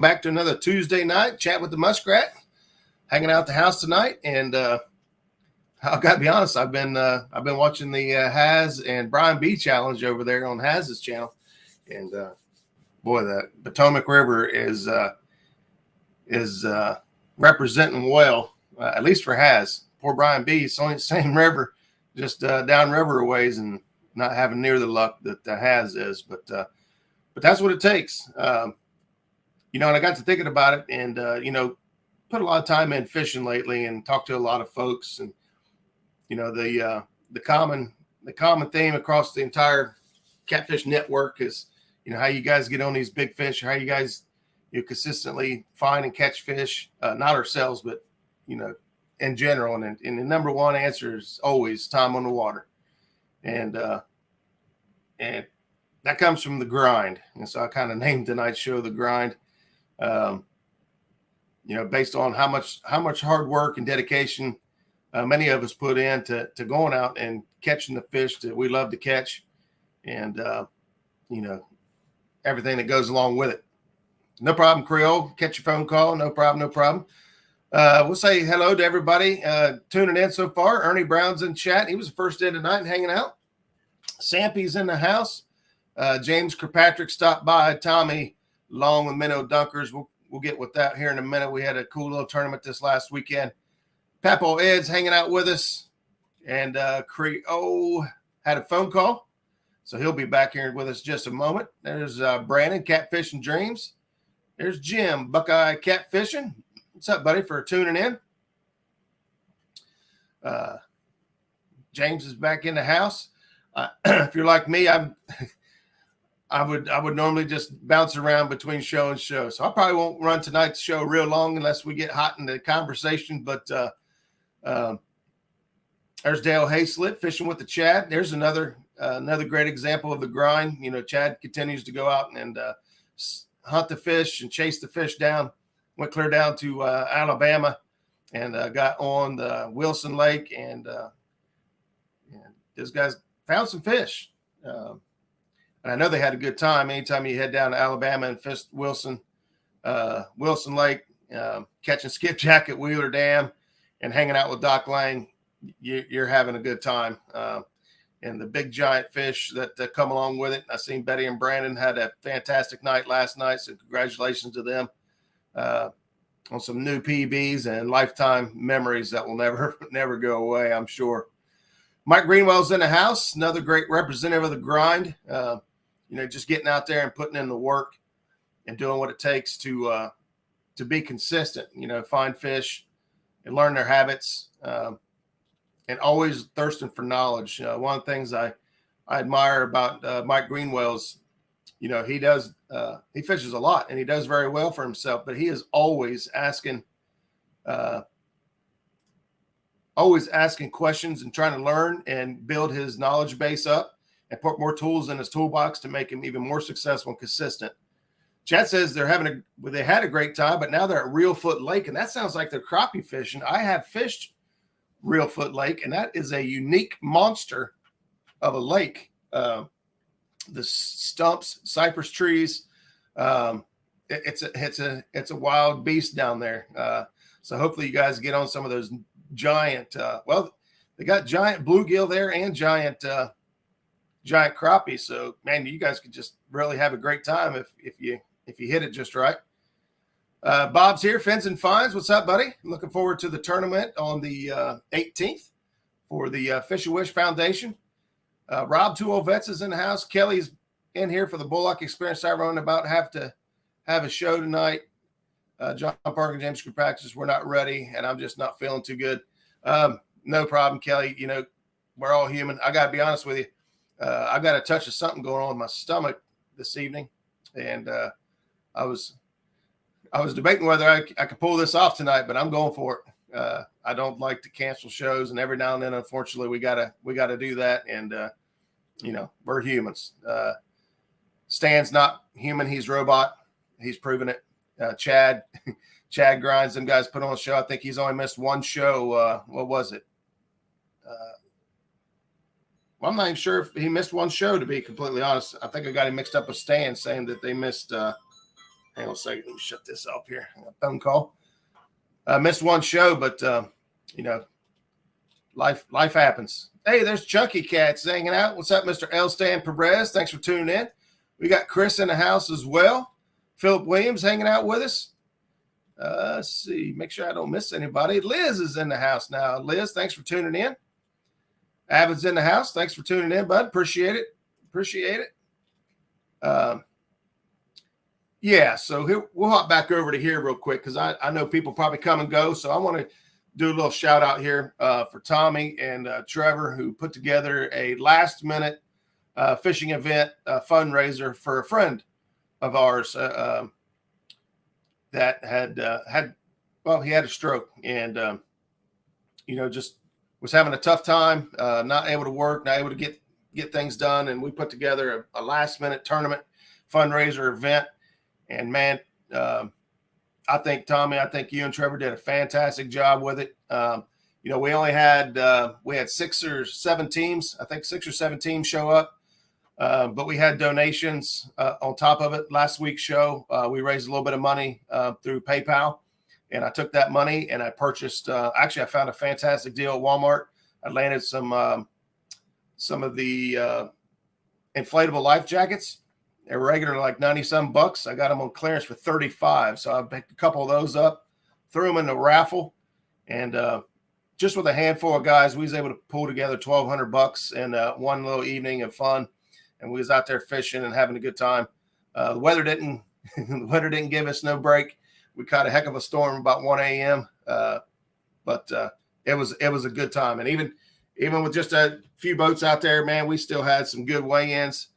back to another Tuesday night chat with the Muskrat. Hanging out at the house tonight, and I gotta be honest, I've been watching the Haz and Brian B challenge over there on Haz's channel, and boy, the Potomac River is representing well, at least for Haz. Poor Brian B, it's only the same river, just downriver a ways, and not having near the luck that Haz is, but that's what it takes. And I got to thinking about it, and put a lot of time in fishing lately and talked to a lot of folks, and the common theme across the entire catfish network is how you guys get on these big fish, or how you guys consistently find and catch fish, not ourselves, but in general. And the number one answer is always time on the water, and that comes from the grind. And so I kind of named tonight's show The Grind. Based on how much hard work and dedication many of us put in to going out and catching the fish that we love to catch, and everything that goes along with it. No problem, Creole. Catch your phone call. No problem. We'll say hello to everybody tuning in so far. Ernie Brown's in chat. He was the first in tonight and hanging out. Sampy's in the house. James Kirkpatrick stopped by. Tommy Long with Minnow Dunkers. We'll get with that here in a minute. We had a cool little tournament this last weekend. Papo Ed's hanging out with us. And Creole had a phone call, so he'll be back here with us just a moment. There's Brandon, Catfish and Dreams. There's Jim, Buckeye Catfishing. What's up, buddy, for tuning in? James is back in the house. If you're like me, I would normally just bounce around between show and show. So I probably won't run tonight's show real long unless we get hot in the conversation. But there's Dale Hayslip fishing with the Chad. There's another great example of the grind. Chad continues to go out and hunt the fish and chase the fish down. Went clear down to Alabama and got on the Wilson Lake, and those guys found some fish. And I know they had a good time. Anytime you head down to Alabama and fish Wilson Lake, catching skipjack at Wheeler Dam and hanging out with Doc Lang, you're having a good time. And the big giant fish that come along with it. I seen Betty and Brandon had a fantastic night last night, so congratulations to them on some new PBs and lifetime memories that will never go away, I'm sure. Mike Greenwell's in the house, another great representative of the grind. Just getting out there and putting in the work and doing what it takes to be consistent, find fish and learn their habits, and always thirsting for knowledge. One of the things I admire about Mike Greenwell's, he fishes a lot and he does very well for himself, but he is always asking questions and trying to learn and build his knowledge base up and put more tools in his toolbox to make him even more successful and consistent. Chad says they had a great time, but now they're at Reelfoot Lake, and that sounds like they're crappie fishing. I have fished Reelfoot Lake, and that is a unique monster of a lake. The stumps, cypress trees, it's a wild beast down there. So hopefully you guys get on some of those giant. They got giant bluegill there and giant crappie. So man, you guys could just really have a great time if you hit it just right. Bob's here, Fins and Finds. What's up, buddy? Looking forward to the tournament on the 18th for the Fish and Wish Foundation. Rob Two Old Vets is in the house. Kelly's in here for the Bullock Experience. I run about have to have a show tonight. John Park and James Kirkpatrick, we're not ready, and I'm just not feeling too good. No problem, Kelly. We're all human. I got to be honest with you. I got a touch of something going on with my stomach this evening, and I was debating whether I could pull this off tonight, but I'm going for it. I don't like to cancel shows, and every now and then, unfortunately, we gotta do that. And we're humans. Stan's not human; he's robot. He's proven it. Chad Grinds, them guys put on a show. I think he's only missed one show. What was it? Well, I'm not even sure if he missed one show, to be completely honest. I think I got him mixed up with Stan saying that they missed Hang on a second. Let me shut this off here. Phone call. I missed one show, but you know, life happens. Hey, there's Chunky Cats hanging out. What's up, Mr. L. Stan Perez? Thanks for tuning in. We got Chris in the house as well. Philip Williams hanging out with us. Let's see. Make sure I don't miss anybody. Liz is in the house now. Liz, thanks for tuning in. Avid's in the house. Thanks for tuning in, bud. Appreciate it. Appreciate it. Yeah, so here, we'll hop back over to here real quick because I know people probably come and go. So I want to do a little shout out here for Tommy and Trevor, who put together a last-minute fishing event fundraiser for a friend of ours that had he had a stroke and, you know, just was having a tough time, not able to work, not able to get things done. And we put together a last-minute tournament fundraiser event. And, man, I think, Tommy, I think you and Trevor did a fantastic job with it. You know, we only had 6 or 7 teams. I think 6 or 7 teams show up. But we had donations on top of it. Last week's show, we raised a little bit of money through PayPal. And I took that money and I purchased actually, I found a fantastic deal at Walmart. I landed some of the inflatable life jackets. They were regular like 90-some bucks. I got them on clearance for 35. So I picked a couple of those up, threw them in the raffle, and just with a handful of guys, we was able to pull together $1,200 in one little evening of fun. And we was out there fishing and having a good time. The weather didn't give us no break. We caught a heck of a storm about 1 a.m. But it was a good time. And even with just a few boats out there, man, we still had some good weigh-ins.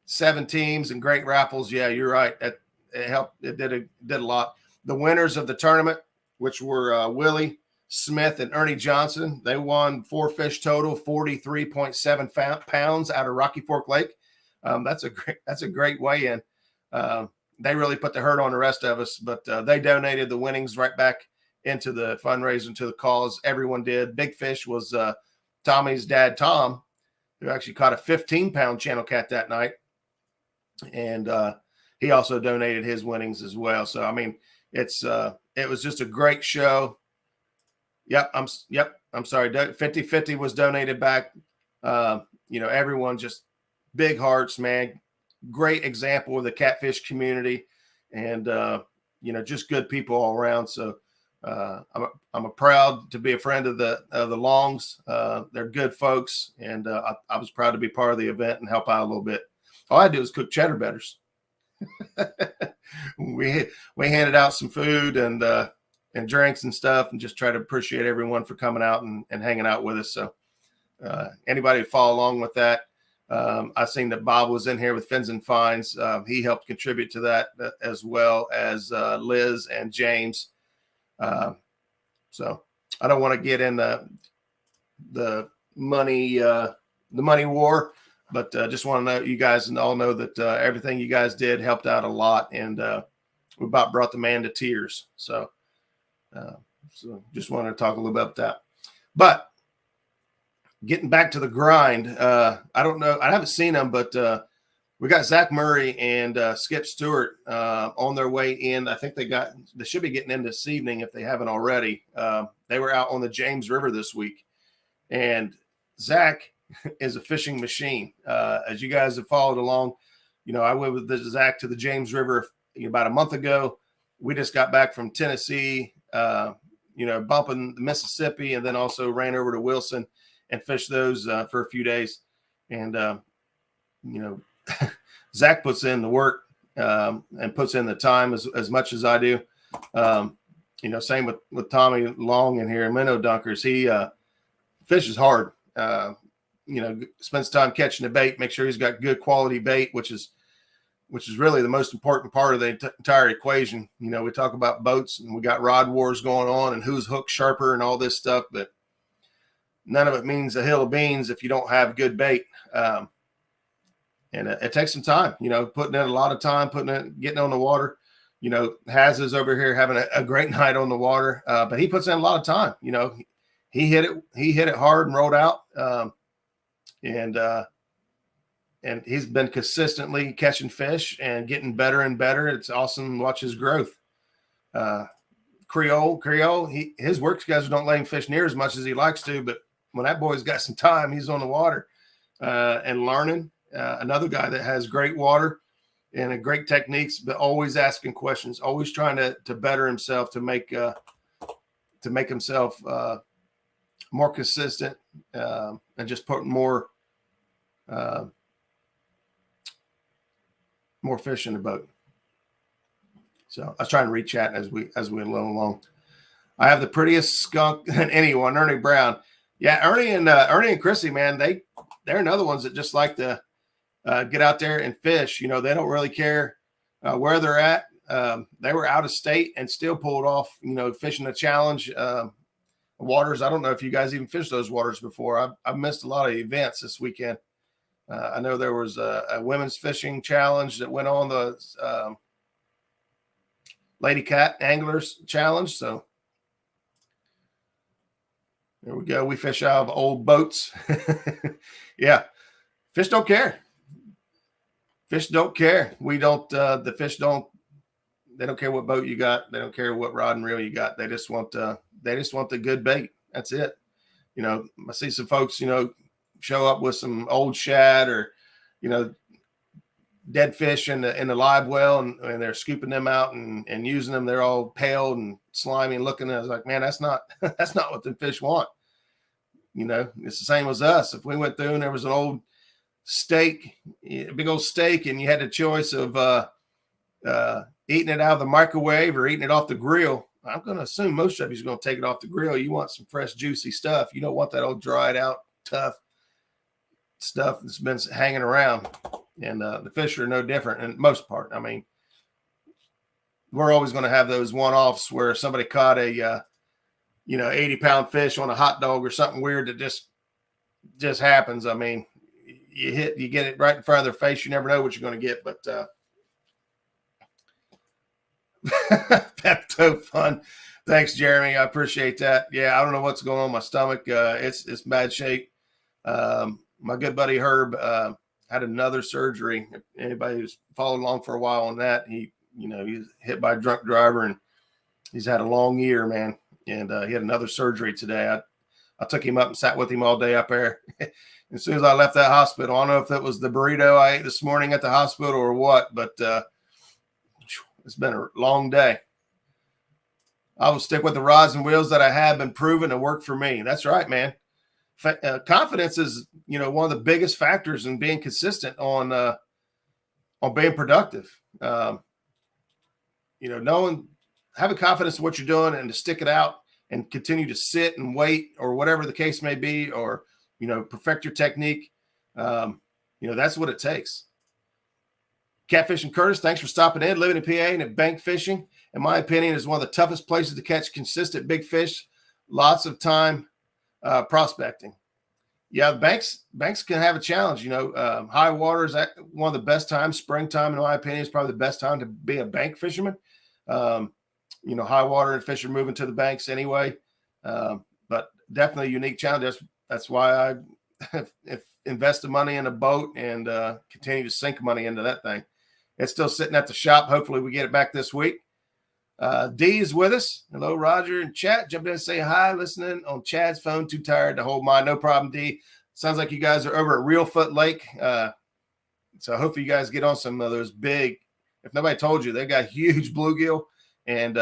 7 teams and great raffles. Yeah, you're right. It helped. It did a lot. The winners of the tournament, which were Willie Smith and Ernie Johnson, they won 4 fish total, 43.7 pounds out of Rocky Fork Lake. That's a great weigh-in. They really put the hurt on the rest of us, but they donated the winnings right back into the fundraiser, to the cause. Everyone did. Big fish was Tommy's dad, Tom, who actually caught a 15-pound channel cat that night. And he also donated his winnings as well. So, I mean, it was just a great show. I'm sorry. 50-50 was donated back. You know, everyone just big hearts, man. Great example of the catfish community and, you know, just good people all around. So I'm proud to be a friend of the Longs. They're good folks. And I was proud to be part of the event and help out a little bit. All I do is cook cheddar betters. we handed out some food and drinks and stuff, and just try to appreciate everyone for coming out and hanging out with us. So anybody follow along with that. I seen that Bob was in here with Fins and Finds. He helped contribute to that as well as Liz and James. So I don't want to get in the money war. But just want to know, you guys all know that everything you guys did helped out a lot, and we about brought the man to tears. So just wanted to talk a little bit about that. But getting back to the grind, I don't know, I haven't seen them, but we got Zach Murray and Skip Stewart on their way in. I think they should be getting in this evening if they haven't already. They were out on the James River this week, and Zach is a fishing machine. As you guys have followed along, you know, I went with Zach to the James River about a month ago. We just got back from Tennessee, you know, bumping the Mississippi, and then also ran over to Wilson and fished those for a few days. And, you know, Zach puts in the work and puts in the time as much as I do. You know, same with Tommy Long in here, Minnow Dunkers. He fishes hard. You know, spends time catching the bait, make sure he's got good quality bait, which is really the most important part of the entire equation. You know, we talk about boats and we got rod wars going on and who's hook sharper and all this stuff, but none of it means a hill of beans if you don't have good bait. And it takes some time, you know, putting in a lot of time, getting on the water. You know, Haz is over here having a great night on the water, but he puts in a lot of time. You know, he hit it hard and rolled out. And he's been consistently catching fish and getting better and better. It's awesome to watch his growth. Creole, his work schedule don't let him fish near as much as he likes to, but when that boy's got some time, he's on the water and learning. Another guy that has great water and a great techniques, but always asking questions, always trying to better himself, to make himself more consistent, and just putting more fish in the boat. So I was trying to reach chat as we went along. I have the prettiest skunk than anyone, Ernie Brown. Yeah, Ernie and Chrissy, man, they're another ones that just like to get out there and fish. You know, they don't really care where they're at. They were out of state and still pulled off, you know, fishing a challenge waters. I don't know if you guys even fished those waters before. I've missed a lot of events this weekend. I know there was a women's fishing challenge that went on, the Lady Cat Anglers Challenge. So there we go. We fish out of old boats. Yeah. Fish don't care. Fish don't care. We don't, the fish don't, they don't care what boat you got. They don't care what rod and reel you got. They just want the good bait. That's it. You know, I see some folks, you know, show up with some old shad or, you know, dead fish in the live well, and they're scooping them out and using them. They're all pale and slimy and looking. I was like, man, that's not what the fish want. You know, it's the same as us. If we went through and there was an old steak, a big old steak, and you had the choice of eating it out of the microwave or eating it off the grill, I'm going to assume most of you is going to take it off the grill. You want some fresh, juicy stuff. You don't want that old dried out, tough stuff that's been hanging around. And the fish are no different in most part. I mean, we're always going to have those one-offs where somebody caught a, 80-pound fish on a hot dog or something weird that just happens. I mean, you get it right in front of their face. You never know what you're going to get, but Pepto fun. Thanks, Jeremy. I appreciate that. Yeah, I don't know what's going on with my stomach. It's bad shape. My good buddy Herb had another surgery. If anybody who's followed along for a while on that, he's hit by a drunk driver, and he's had a long year, man. And he had another surgery today. I took him up and sat with him all day up there. As soon as I left that hospital, I don't know if it was the burrito I ate this morning at the hospital or what, but it's been a long day. I will stick with the rods and wheels that I have been proven to work for me. That's right, man. Confidence is, one of the biggest factors in being consistent on being productive. Having confidence in what you're doing and to stick it out and continue to sit and wait, or whatever the case may be, or, perfect your technique. That's what it takes. Catfish and Curtis, thanks for stopping in. Living in PA and bank fishing, in my opinion, is one of the toughest places to catch consistent big fish. Lots of time prospecting. Yeah, the banks can have a challenge. High water is one of the best times. Springtime, in my opinion, is probably the best time to be a bank fisherman. High water and fish are moving to the banks anyway. But definitely a unique challenge. That's why I invest the money in a boat and continue to sink money into that thing. It's still sitting at the shop. Hopefully we get it back this week. D is with us. Hello, Roger and chat. Jump in and say hi. Listening on Chad's phone. Too tired to hold mine. No problem, D. Sounds like you guys are over at Reelfoot Lake. So hopefully you guys get on some of those big, if nobody told you, they've got huge bluegill and,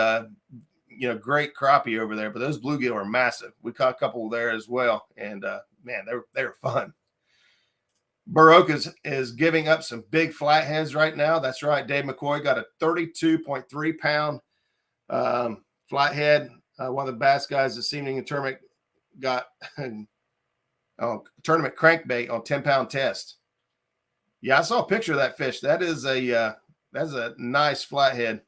great crappie over there. But those bluegill are massive. We caught a couple there as well. And, man, they were fun. Baroque is giving up some big flatheads right now. That's right. Dave McCoy got a 32.3 pound flathead. One of the bass guys this evening in tournament got tournament crankbait on 10-pound test. Yeah, I saw a picture of that fish. That's a nice flathead.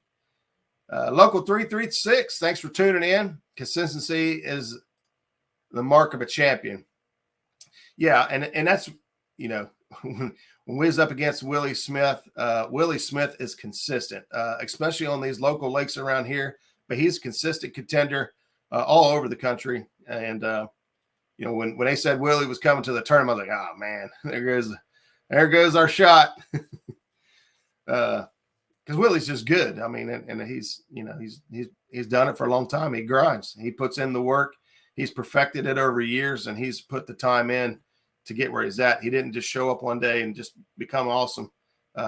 Local 336, thanks for tuning in. Consistency is the mark of a champion. Yeah, and that's, when we was up against Willie Smith is consistent, especially on these local lakes around here. But he's a consistent contender all over the country. And, when they said Willie was coming to the tournament, I was like, oh, man, There goes our shot. Because Willie's just good. I mean, and he's done it for a long time. He grinds. He puts in the work. He's perfected it over years, and he's put the time in to get where he's at. He didn't just show up one day and just become awesome.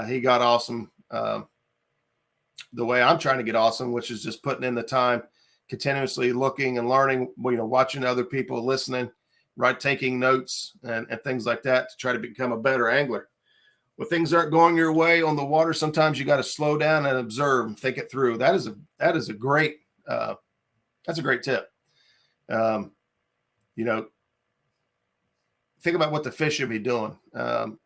He got awesome the way I'm trying to get awesome, which is just putting in the time, continuously looking and learning, watching other people, listening, right, taking notes and things like that to try to become a better angler. When things aren't going your way on the water, sometimes you got to slow down and observe and think it through. That is a great that's a great tip. Think about what the fish should be doing.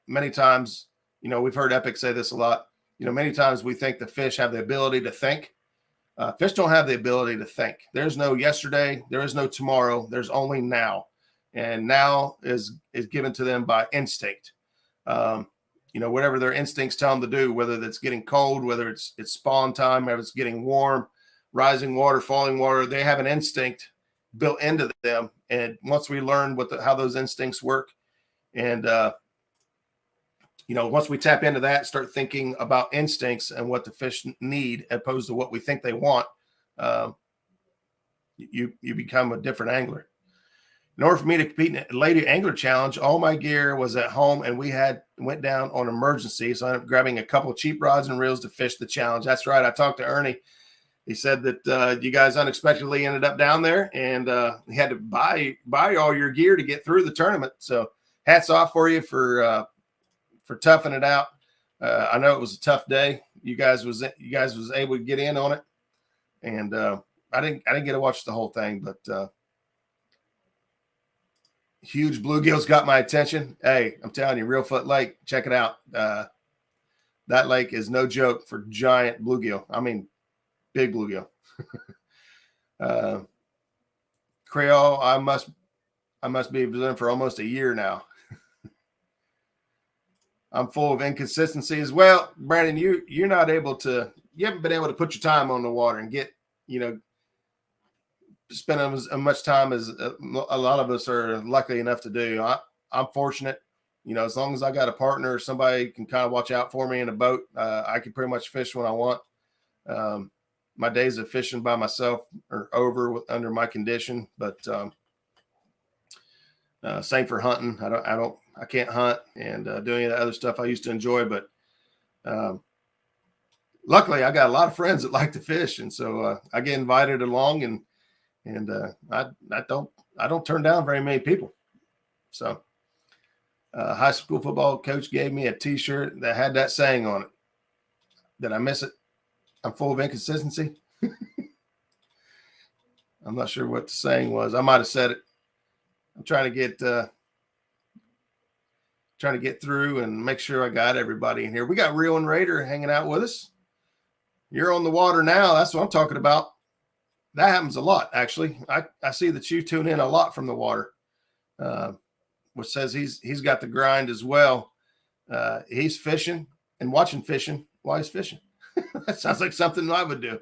Many times, we've heard Epic say this a lot. Many times we think the fish have the ability to think. Fish don't have the ability to think. There's no yesterday. There is no tomorrow. There's only now. And now is given to them by instinct. Whatever their instincts tell them to do, whether it's getting cold, whether it's spawn time, whether it's getting warm, rising water, falling water, they have an instinct built into them. And once we learn how those instincts work, and once we tap into that, start thinking about instincts and what the fish need, as opposed to what we think they want, you become a different angler. In order for me to compete in a Lady Angler Challenge, all my gear was at home, and we went down on emergency. So I ended up grabbing a couple of cheap rods and reels to fish the challenge. That's right. I talked to Ernie. He said that you guys unexpectedly ended up down there, and he had to buy all your gear to get through the tournament. So hats off for you for toughing it out. I know it was a tough day. You guys was able to get in on it, and I didn't get to watch the whole thing, but huge bluegills got my attention. Hey, I'm telling you, Reelfoot Lake, check it out. That lake is no joke for giant bluegill. I mean, big bluegill. Creole, I must be visiting for almost a year now. I'm full of inconsistencies. Well, Brandon, you haven't been able to put your time on the water and get, spend as much time as a lot of us are lucky enough to do. I'm fortunate, as long as I got a partner or somebody can kind of watch out for me in a boat, I can pretty much fish when I want. My days of fishing by myself are over under my condition, but same for hunting. I can't hunt and do any of the other stuff I used to enjoy, but luckily I got a lot of friends that like to fish, and so I get invited along, and I don't turn down very many people. So high school football coach gave me a T-shirt that had that saying on it. Did I miss it? I'm full of inconsistency. I'm not sure what the saying was. I might have said it. I'm trying to get through and make sure I got everybody in here. We got Real and Raider hanging out with us. You're on the water now. That's what I'm talking about. That happens a lot, actually. I see that you tune in a lot from the water, which says he's got the grind as well. He's fishing and watching fishing while he's fishing. That sounds like something I would do.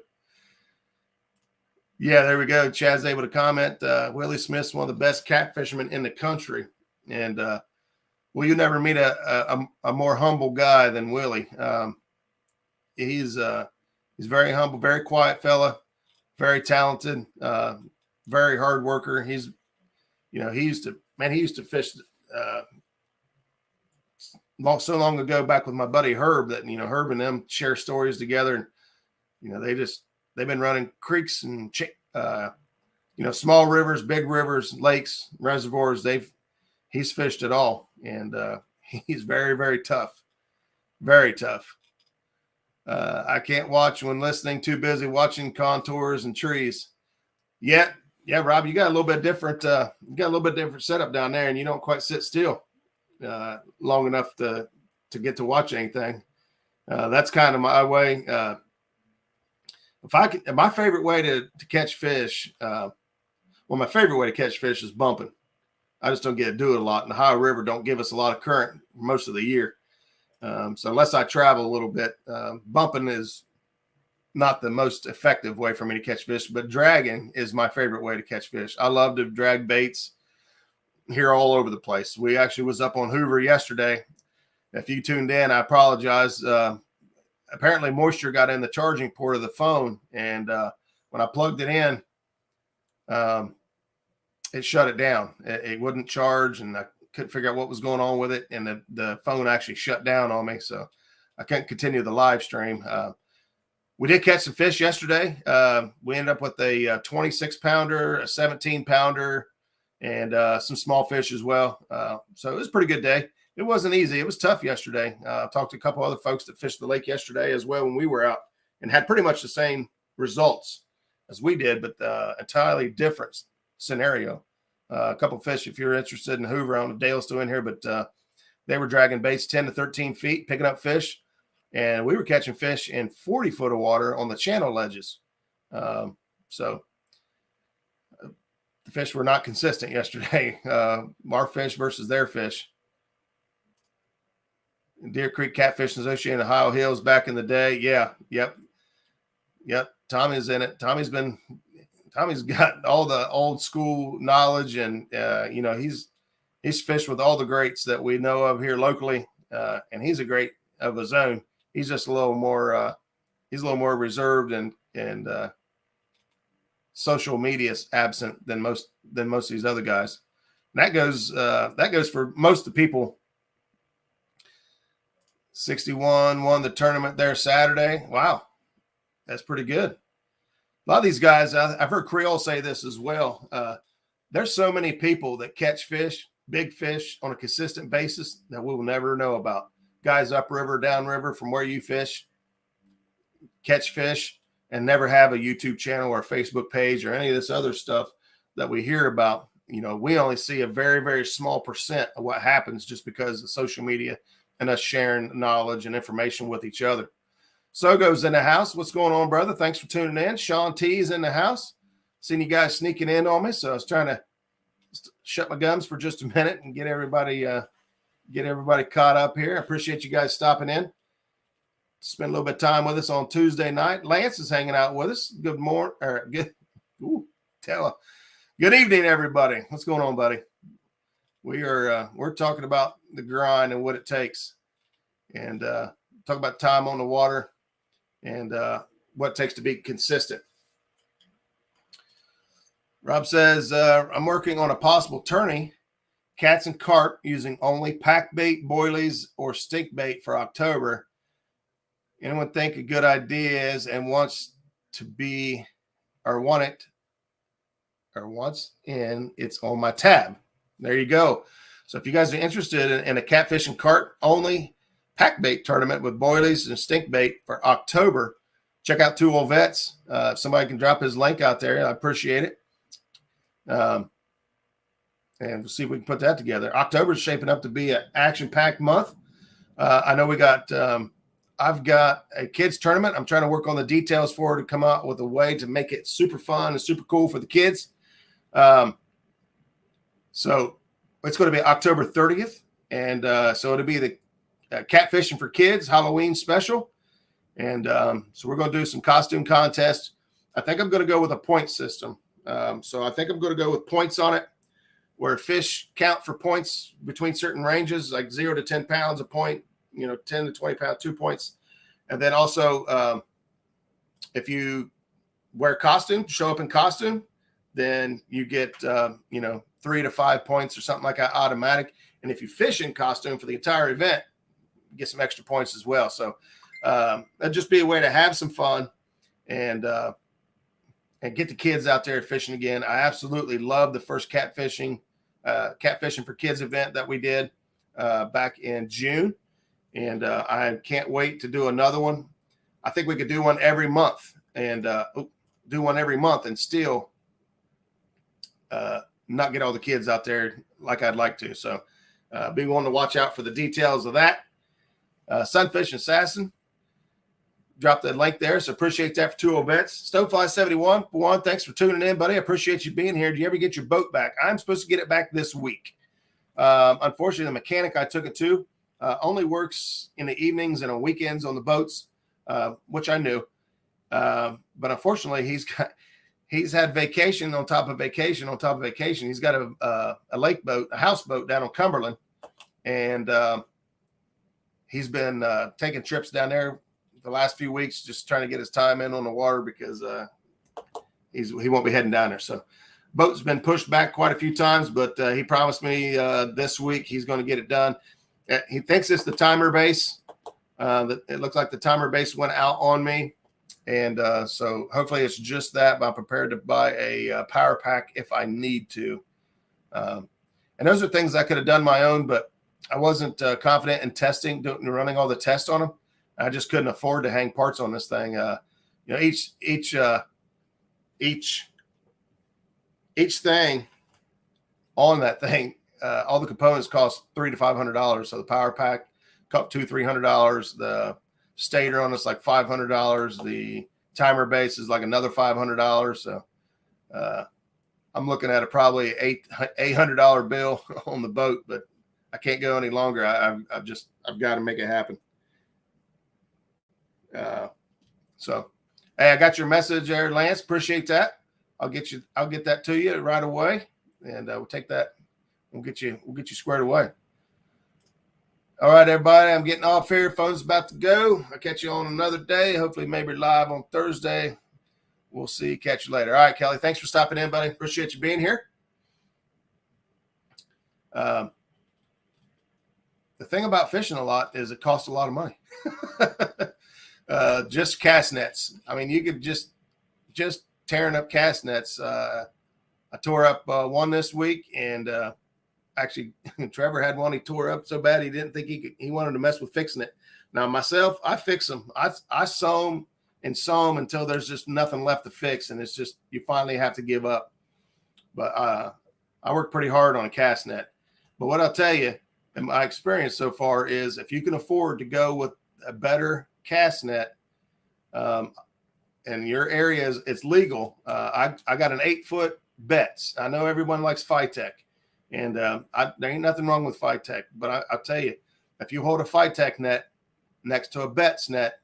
Yeah, there we go. Chad's able to comment. Willie Smith's one of the best cat fishermen in the country. And, well, you never meet a more humble guy than Willie. He's very humble, very quiet fella, very talented, very hard worker. He used to fish so long ago back with my buddy Herb that, Herb and them share stories together. And, they've been running creeks and, small rivers, big rivers, lakes, reservoirs. He's fished it all. And he's very, very tough, very tough. I can't watch when listening, too busy watching contours and trees. Yeah, Rob, you got a little bit different. You got a little bit different setup down there, and you don't quite sit still long enough to get to watch anything. That's kind of my way. My favorite way to catch fish. My favorite way to catch fish is bumping. I just don't get to do it a lot, and the Ohio River don't give us a lot of current most of the year. So unless I travel a little bit, bumping is not the most effective way for me to catch fish, but dragging is my favorite way to catch fish. I love to drag baits here all over the place. We actually was up on Hoover yesterday, If you tuned in, I apologize. Apparently moisture got in the charging port of the phone, and when I plugged it in, it shut it down. It wouldn't charge, and I couldn't figure out what was going on with it, and the phone actually shut down on me, so I couldn't continue the live stream. We did catch some fish yesterday. We ended up with a 26-pounder, a 17-pounder, and some small fish as well. So it was a pretty good day. It wasn't easy. It was tough yesterday. I talked to a couple other folks that fished the lake yesterday as well when we were out, and had pretty much the same results as we did, but entirely different scenario. A couple of fish, if you're interested in Hoover, I don't know if Dale's still in here, but they were dragging baits 10 to 13 feet, picking up fish, and we were catching fish in 40 foot of water on the channel ledges. So the fish were not consistent yesterday. Our fish versus their fish. Deer Creek Catfish Association, Ohio Hills back in the day. Yeah. Yep. Tommy's in it. Tommy's got all the old school knowledge, and he's fished with all the greats that we know of here locally, and he's a great of his own. He's just a little more reserved and social media absent than most of these other guys. And that goes for most of the people. 61 won the tournament there Saturday. Wow, that's pretty good. A lot of these guys, I've heard Creole say this as well. There's so many people that catch fish, big fish, on a consistent basis that we will never know about. Guys upriver, downriver, from where you fish, catch fish, and never have a YouTube channel or a Facebook page or any of this other stuff that we hear about. We only see a very, very small percent of what happens just because of social media and us sharing knowledge and information with each other. Sogo's in the house. What's going on, brother? Thanks for tuning in. Sean T is in the house. Seen you guys sneaking in on me, so I was trying to shut my gums for just a minute and get everybody caught up here. I appreciate you guys stopping in. Spend a little bit of time with us on Tuesday night. Lance is hanging out with us. Good morning, or good evening, everybody. What's going on, buddy? We're talking about the grind and what it takes, and talk about time on the water and what it takes to be consistent. Rob says, I'm working on a possible tourney, cats and carp, using only pack bait, boilies, or stink bait for October. Anyone think a good idea is and wants in, it's on my tab. There you go. So if you guys are interested in a catfish and carp only pack bait tournament with boilies and stink bait for October, check out Two Old Vets. If somebody can drop his link out there, I appreciate it. And we'll see if we can put that together. October is shaping up to be an action-packed month. I know I've got a kids tournament. I'm trying to work on the details for it to come out with a way to make it super fun and super cool for the kids. So it's going to be October 30th. And so it'll be the Catfishing for Kids Halloween special. And so we're going to do some costume contests. I think I'm going to go with a point system. So I think I'm going to go with points on it, where fish count for points between certain ranges, like 0 to 10 pounds a point, 10 to 20 pounds, 2 points. And then also if you wear costume, show up in costume, then you get, 3 to 5 points or something like that automatic. And if you fish in costume for the entire event, you get some extra points as well. So that'd just be a way to have some fun and get the kids out there fishing again. I absolutely love the first catfishing for kids event that we did back in June. And I can't wait to do another one. I think we could do one every month and still not get all the kids out there like I'd like to. So be one to watch out for the details of that. Sunfish Assassin, drop the link there. So appreciate that for 2 events. Stonefly71, Juan, thanks for tuning in, buddy. I appreciate you being here. Do you ever get your boat back? I'm supposed to get it back this week. Unfortunately, the mechanic I took it to only works in the evenings and on weekends on the boats, which I knew. But unfortunately, he's had vacation on top of vacation on top of vacation. He's got a lake boat, a houseboat down on Cumberland. And he's been taking trips down there the last few weeks, just trying to get his time in on the water because he won't be heading down there. So boat's been pushed back quite a few times, but he promised me this week he's going to get it done. He thinks it's the timer base. It looks like the timer base went out on me. And so hopefully it's just that, but I'm prepared to buy a power pack if I need to. And those are things I could have done my own, but I wasn't confident in testing, running all the tests on them. I just couldn't afford to hang parts on this thing. Each thing on that thing, all the components cost $300 to $500. So the power pack, $200-$300. The stator on it's like $500. The timer base is like another $500. So I'm looking at probably $800 bill on the boat, but I can't go any longer. I've got to make it happen. So hey, I got your message there, Lance. Appreciate that. I'll get that to you right away, and we'll take that. We'll get you squared away. All right, everybody. I'm getting off here. Phone's about to go. I'll catch you on another day. Hopefully, maybe live on Thursday. We'll see. Catch you later. All right, Kelly. Thanks for stopping in, buddy. Appreciate you being here. The thing about fishing a lot is it costs a lot of money. Just cast nets. I mean, you could just tearing up cast nets. I tore up one this week, and actually Trevor had one he tore up so bad he didn't think he wanted to mess with fixing it. Now myself, I fix them. I sew them and sew them until there's just nothing left to fix, and it's just you finally have to give up. But I work pretty hard on a cast net. But what I'll tell you, in my experience so far, is if you can afford to go with a better cast net, and your area it's legal. I got an 8-foot Betts. I know everyone likes Phytech, and there ain't nothing wrong with Phytech, but I'll tell you, if you hold a Phytech net next to a Betts net,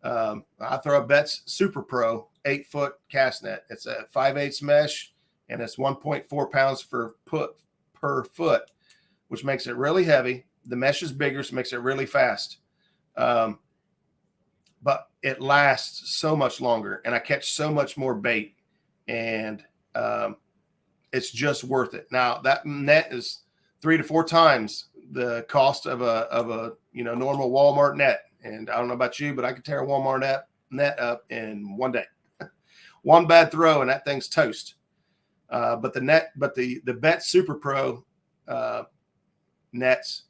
I throw a Betts Super Pro 8-foot cast net. It's a 5/8 mesh, and it's 1.4 pounds per foot, which makes it really heavy. The mesh is bigger, so it makes it really fast. But it lasts so much longer, and I catch so much more bait, and it's just worth it. Now that net is 3 to 4 times the cost of a normal Walmart net, and I don't know about you, but I could tear a Walmart net up in one day. One bad throw, and that thing's toast. But the Bet Super Pro nets,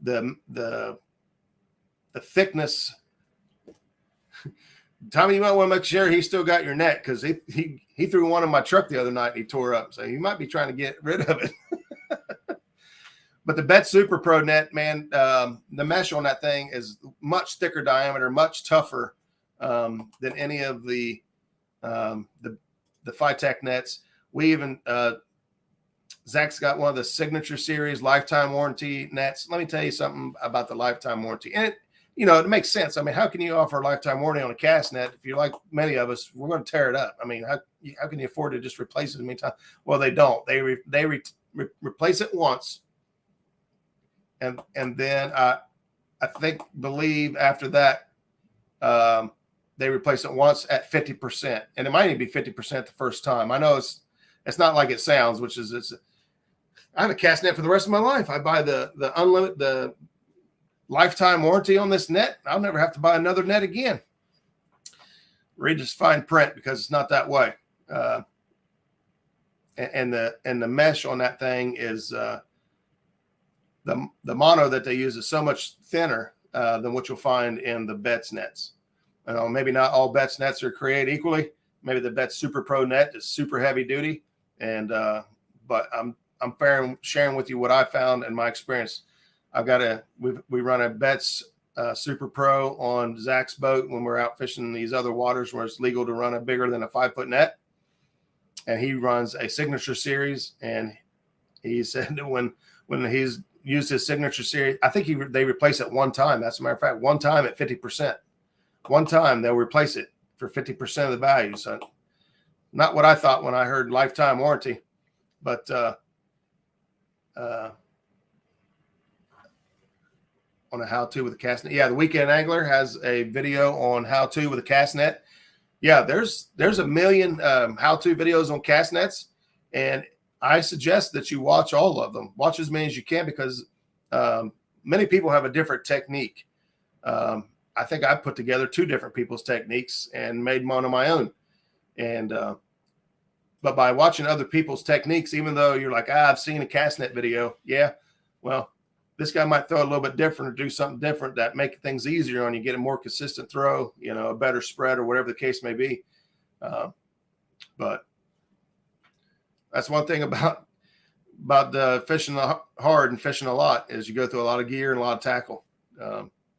the thickness. Tommy, you might want to make sure he still got your net, because he threw one in my truck the other night and he tore up. So you might be trying to get rid of it. But the Bet Super Pro net, man, the mesh on that thing is much thicker diameter, much tougher than any of the Phytech nets. We even Zach's got one of the Signature Series lifetime warranty nets. Let me tell you something about the lifetime warranty. And it makes sense. I mean, how can you offer a lifetime warranty on a cast net if you're like many of us? We're going to tear it up. I mean, how can you afford to just replace it in the meantime? Well, they don't. They replace it once, and then I believe after that they replace it once at 50%, and it might even be 50% the first time. I know it's not like it sounds, which is I have a cast net for the rest of my life. I buy the unlimited lifetime warranty on this net. I'll never have to buy another net again. Read this fine print, because it's not that way. And the mesh on that thing is the mono that they use is so much thinner than what you'll find in the Betts nets. Maybe not all Betts nets are created equally. Maybe the Betts Super Pro net is super heavy duty, and but I'm sharing with you what I found in my experience. We run a Betts Super Pro on Zach's boat when we're out fishing these other waters where it's legal to run a bigger than a 5-foot net. And he runs a Signature Series. And he said that when he's used his Signature Series, I think they replace it one time. As a matter of fact, one time at 50%. One time they'll replace it for 50% of the value. So not what I thought when I heard lifetime warranty, but a how-to with a cast net. Yeah, the Weekend Angler has a video on how-to with a cast net. Yeah, there's a million how-to videos on cast nets, and I suggest that you watch all of them. Watch as many as you can, because many people have a different technique. I think I put together 2 different people's techniques and made one on my own. And but by watching other people's techniques, even though you're like, I've seen a cast net video, yeah, well, this guy might throw a little bit different or do something different that make things easier on you, get a more consistent throw, you know, a better spread or whatever the case may be. But that's one thing about fishing hard and fishing a lot, is you go through a lot of gear and a lot of tackle.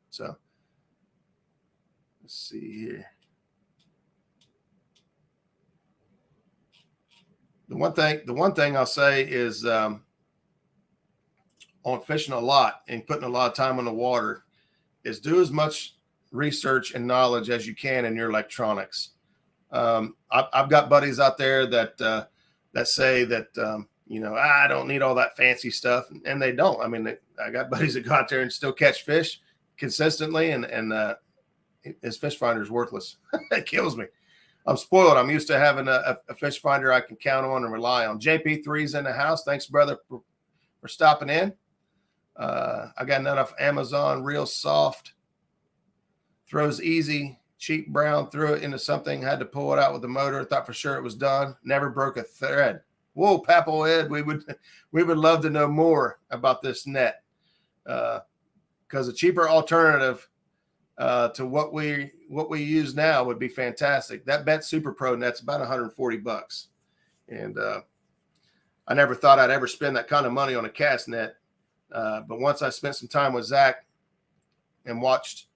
So let's see here. The one thing I'll say is, on fishing a lot and putting a lot of time on the water, is do as much research and knowledge as you can in your electronics. I've got buddies out there that say that, you know, I don't need all that fancy stuff, and they don't. I mean, I got buddies that go out there and still catch fish consistently, and his fish finder is worthless. It kills me. I'm spoiled. I'm used to having a fish finder I can count on and rely on. JP3's in the house. Thanks, brother, for stopping in. I got none off Amazon. Real soft. Throws easy. Cheap brown. Threw it into something. Had to pull it out with the motor. Thought for sure it was done. Never broke a thread. Whoa, FathomII, we would love to know more about this net, because a cheaper alternative to what we use now would be fantastic. That Bet Super Pro net's about $140, and I never thought I'd ever spend that kind of money on a cast net. But once I spent some time with Zach and watched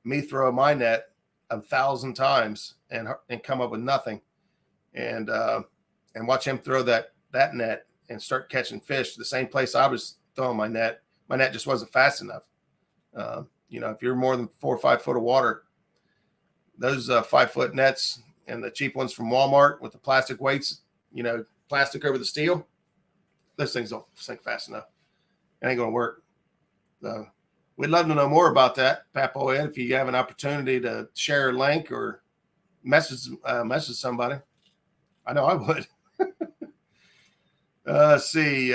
me throw my net 1,000 times and come up with nothing, and watch him throw that net and start catching fish the same place I was throwing my net just wasn't fast enough. You know, if you're more than 4 or 5 foot of water, those 5-foot nets and the cheap ones from Walmart with the plastic weights, you know, plastic over the steel, those things don't sink fast enough. It ain't going to work. We'd love to know more about that, FathomII. If you have an opportunity to share a link or message somebody, I know I would. Let's see.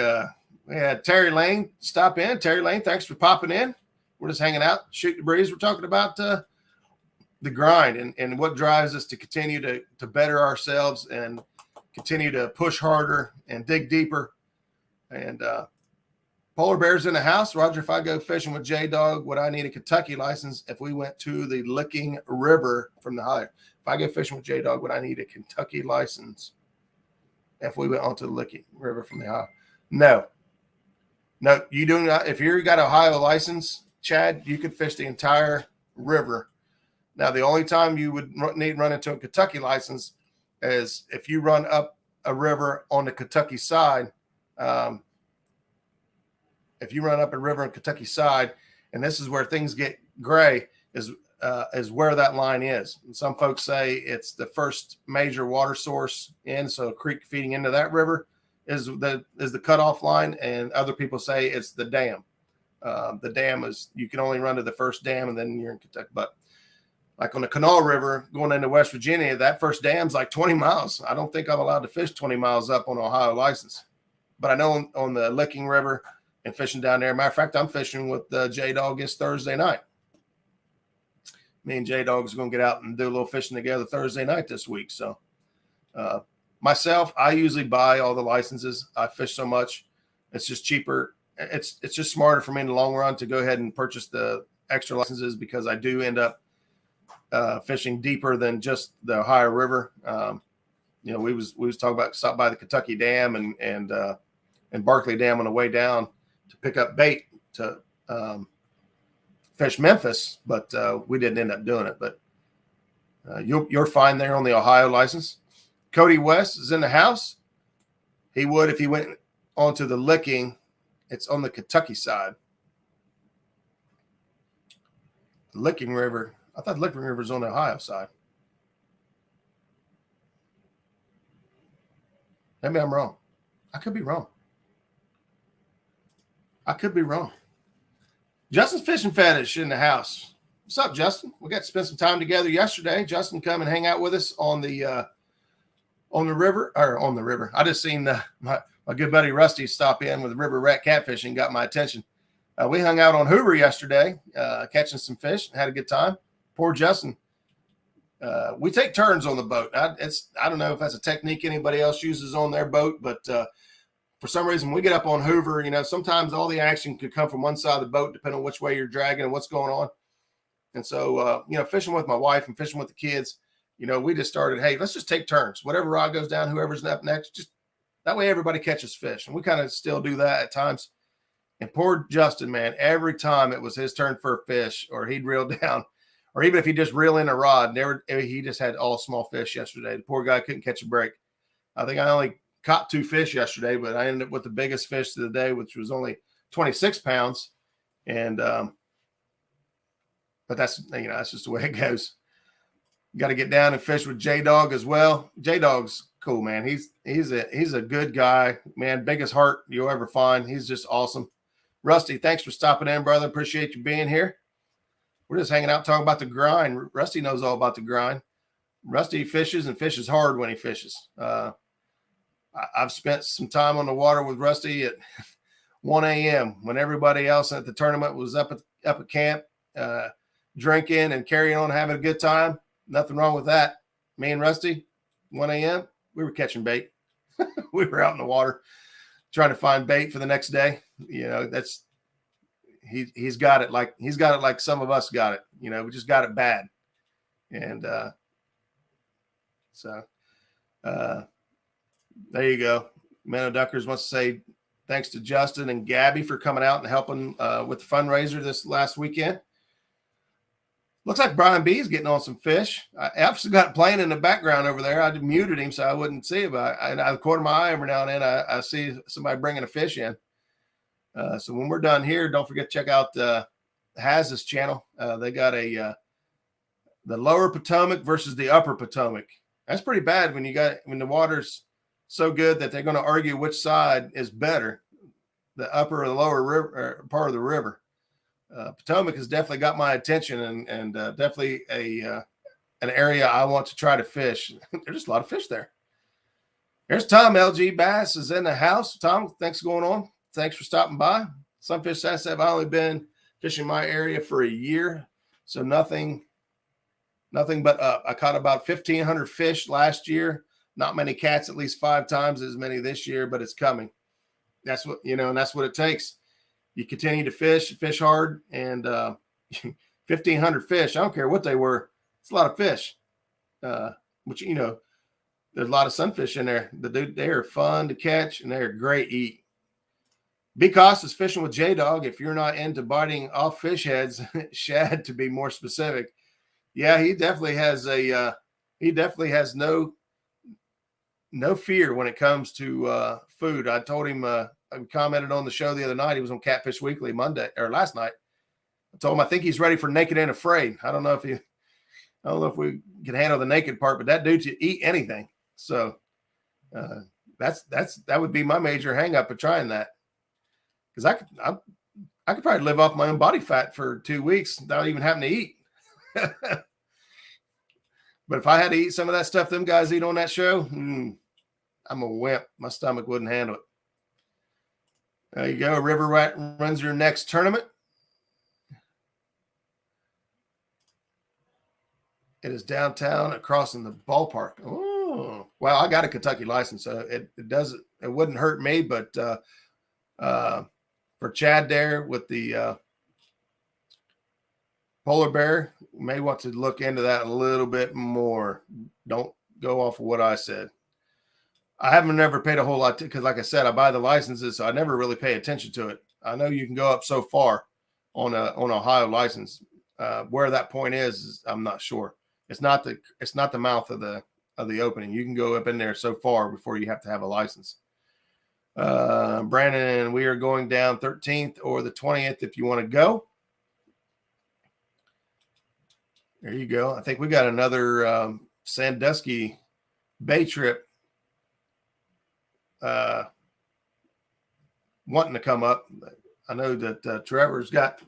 We had Terry Lane stop in. Terry Lane, thanks for popping in. We're just hanging out, shoot the breeze. We're talking about the grind and what drives us to continue to better ourselves and continue to push harder and dig deeper. And Polar Bear's in the house. Roger, if I go fishing with J-Dog, would I need a Kentucky license if we went to the Licking River from the High? If I go fishing with J-Dog, would I need a Kentucky license if we went onto the Licking River from the High? No, you do not. If you got an Ohio license, Chad, you could fish the entire river. Now, the only time you would need to run into a Kentucky license is if you run up a river on the Kentucky side. If you run up a river on Kentucky side, and this is where things get gray, is where that line is. And some folks say it's the first major water source in, so a creek feeding into that river is the cutoff line, and other people say it's the dam. The dam is, you can only run to the first dam, and then you're in Kentucky. But like on the Kanawha River going into West Virginia, that first dam's like 20 miles. I don't think I'm allowed to fish 20 miles up on an Ohio license. But I know on the Licking River and fishing down there. Matter of fact, I'm fishing with J-Dog this Thursday night. Me and J-Dog's going to get out and do a little fishing together Thursday night this week. So myself, I usually buy all the licenses. I fish so much. It's just cheaper. It's just smarter for me in the long run to go ahead and purchase the extra licenses, because I do end up fishing deeper than just the Ohio River. You know, we was talking about stop by the Kentucky Dam and Barkley Dam on the way down to pick up bait to fish Memphis, but we didn't end up doing it. But you're fine there on the Ohio license. Cody West is in the house. He would if he went onto the Licking. It's on the Kentucky side. Licking River. I thought Licking River was on the Ohio side. Maybe I'm wrong. I could be wrong. Justin's fishing fetish in the house. What's up, Justin? We got to spend some time together yesterday. Justin come and hang out with us on the river. I just seen my good buddy Rusty stop in with river rat catfishing, got my attention. We hung out on Hoover yesterday, catching some fish, had a good time. Poor Justin. We take turns on the boat. I don't know if that's a technique anybody else uses on their boat, but for some reason, when we get up on Hoover, sometimes all the action could come from one side of the boat, depending on which way you're dragging and what's going on. And so, fishing with my wife and fishing with the kids, we just started, hey, let's just take turns. Whatever rod goes down, whoever's up next, just that way everybody catches fish. And we kind of still do that at times. And poor Justin, man, every time it was his turn for a fish, or he'd reel down, or even if he just reel in a rod, he just had all small fish yesterday. The poor guy couldn't catch a break. I think I only caught 2 fish yesterday, but I ended up with the biggest fish of the day, which was only 26 pounds. And, but that's just the way it goes. Got to get down and fish with J-Dog as well. J-Dog's cool, man. He's a good guy, man. Biggest heart you'll ever find. He's just awesome. Rusty, thanks for stopping in, brother. Appreciate you being here. We're just hanging out talking about the grind. Rusty knows all about the grind. Rusty fishes and fishes hard when he fishes. I've spent some time on the water with Rusty at 1 a.m. when everybody else at the tournament was up at camp, drinking and carrying on, having a good time. Nothing wrong with that. Me and Rusty, 1 a.m., we were catching bait. We were out in the water trying to find bait for the next day. He's got it like some of us got it. We just got it bad. And there you go. Minnow Duckers wants to say thanks to Justin and Gabby for coming out and helping with the fundraiser this last weekend. Looks like Brian B is getting on some fish. I've got it playing in the background over there. I muted him so I wouldn't see it, but I corner my eye every now and then. I see somebody bringing a fish in. So when we're done here, don't forget to check out Haz's channel. They got the lower Potomac versus the upper Potomac. That's pretty bad when the water's so good that they're going to argue which side is better, the upper or the lower river part of the river. Potomac has definitely got my attention and definitely an area I want to try to fish. There's just a lot of fish there. There's Tom. LG Bass is in the house. Tom, thanks for going on. Thanks for stopping by. Sunfish says I've only been fishing my area for a year, so nothing but up. I caught about 1,500 fish last year. Not many cats, at least 5 times as many this year, but it's coming. That's what, and that's what it takes. You continue to fish hard, and 1,500 fish. I don't care what they were. It's a lot of fish. Which, there's a lot of sunfish in there. They are fun to catch, and they're great to eat. B. Cost is fishing with J-Dog. If you're not into biting off fish heads, shad to be more specific. Yeah, he definitely has no fear when it comes to food. I told him, I commented on the show the other night. He was on Catfish Weekly last night. I told him I think he's ready for Naked and Afraid. I don't know if we can handle the naked part, but that dude to eat anything. So that would be my major hang up of trying that. Because I could probably live off my own body fat for 2 weeks without even having to eat. But if I had to eat some of that stuff them guys eat on that show, I'm a wimp. My stomach wouldn't handle it. There you go. River Rat runs your next tournament. It is downtown across in the ballpark. Oh, well, I got a Kentucky license, so it wouldn't hurt me, but for Chad there with the polar bear, may want to look into that a little bit more. Don't go off of what I said. I haven't never paid a whole lot because, like I said, I buy the licenses, so I never really pay attention to it. I know you can go up so far on Ohio license. Where that point is, I'm not sure. It's not the mouth of the opening. You can go up in there so far before you have to have a license. Brandon, we are going down 13th or the 20th if you want to go. There you go. I think we got another Sandusky Bay trip wanting to come up. I know that Trevor's got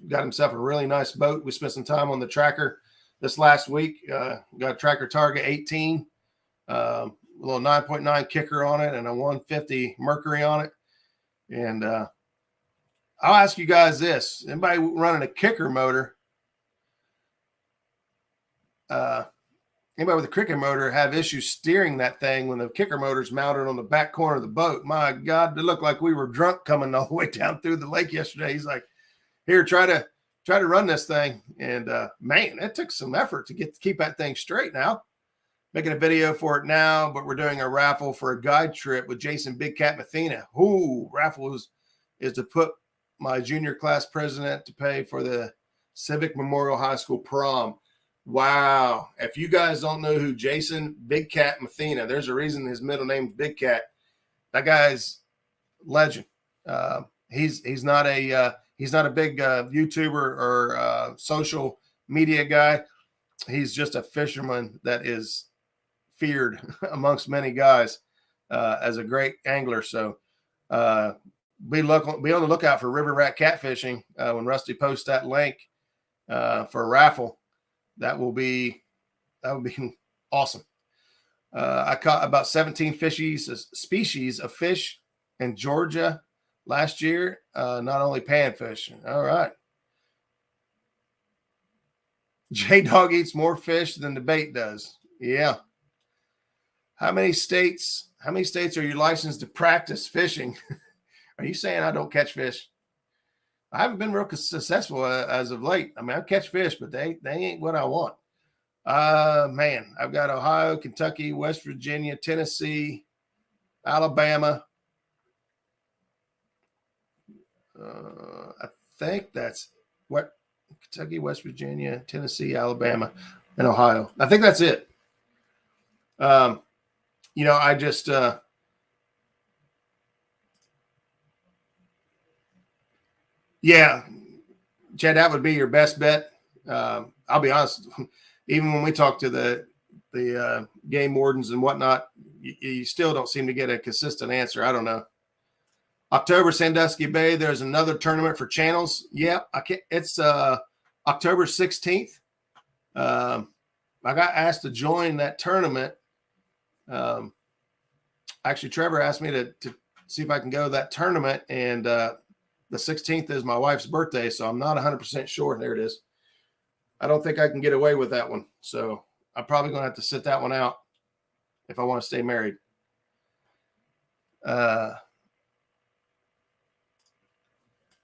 himself a really nice boat. We spent some time on the tracker this last week. Got a tracker Target 18, a little 9.9 kicker on it and a 150 Mercury on it. And I'll ask you guys this: anybody running a kicker motor? Anybody with a kicker motor have issues steering that thing when the kicker motor's mounted on the back corner of the boat? My God, it looked like we were drunk coming all the way down through the lake yesterday. He's like, "Here, try to run this thing." And man, it took some effort to keep that thing straight. Now, making a video for it now, but we're doing a raffle for a guide trip with Jason Big Cat Mathena. Ooh, raffle is to put my junior class president to pay for the Civic Memorial High School prom. Wow. If you guys don't know who Jason Big Cat Mathena, there's a reason his middle name's Big Cat. That guy's legend. He's not a big YouTuber or social media guy. He's just a fisherman that is feared amongst many guys as a great angler. So be on the lookout for river rat catfishing when Rusty posts that link for a raffle. That would be awesome. I caught about 17 species of fish in Georgia last year, not only panfish. All right. J-Dog eats more fish than the bait does. Yeah. How many states are you licensed to practice fishing? Are you saying I don't catch fish? I haven't been real successful as of late. I mean, I catch fish, but they ain't what I want. Man, I've got Ohio, Kentucky, West Virginia, Tennessee, Alabama. I think that's what Kentucky, West Virginia, Tennessee, Alabama, and Ohio. I think that's it. I just yeah, Chad, that would be your best bet. I'll be honest. Even when we talk to the game wardens and whatnot, you still don't seem to get a consistent answer. I don't know. October, Sandusky Bay. There's another tournament for channels. Yeah, it's October 16th. I got asked to join that tournament. Actually, Trevor asked me to see if I can go to that tournament, and the 16th is my wife's birthday, so I'm not 100% sure. There it is. I don't think I can get away with that one, so I'm probably going to have to sit that one out if I want to stay married.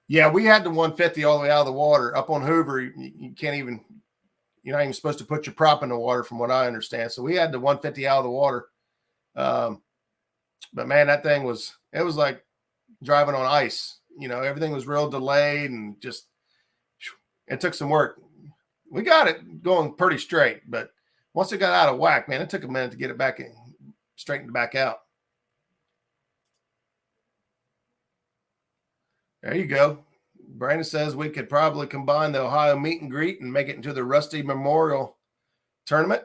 Yeah, we had the 150 all the way out of the water. Up on Hoover, you can't even, you're not even supposed to put your prop in the water from what I understand. So we had the 150 out of the water. But man, that thing was like driving on ice. Everything was real delayed and just, it took some work. We got it going pretty straight, but once it got out of whack, man, it took a minute to get it back in, straightened back out. There you go. Brandon says we could probably combine the Ohio meet and greet and make it into the Rusty Memorial Tournament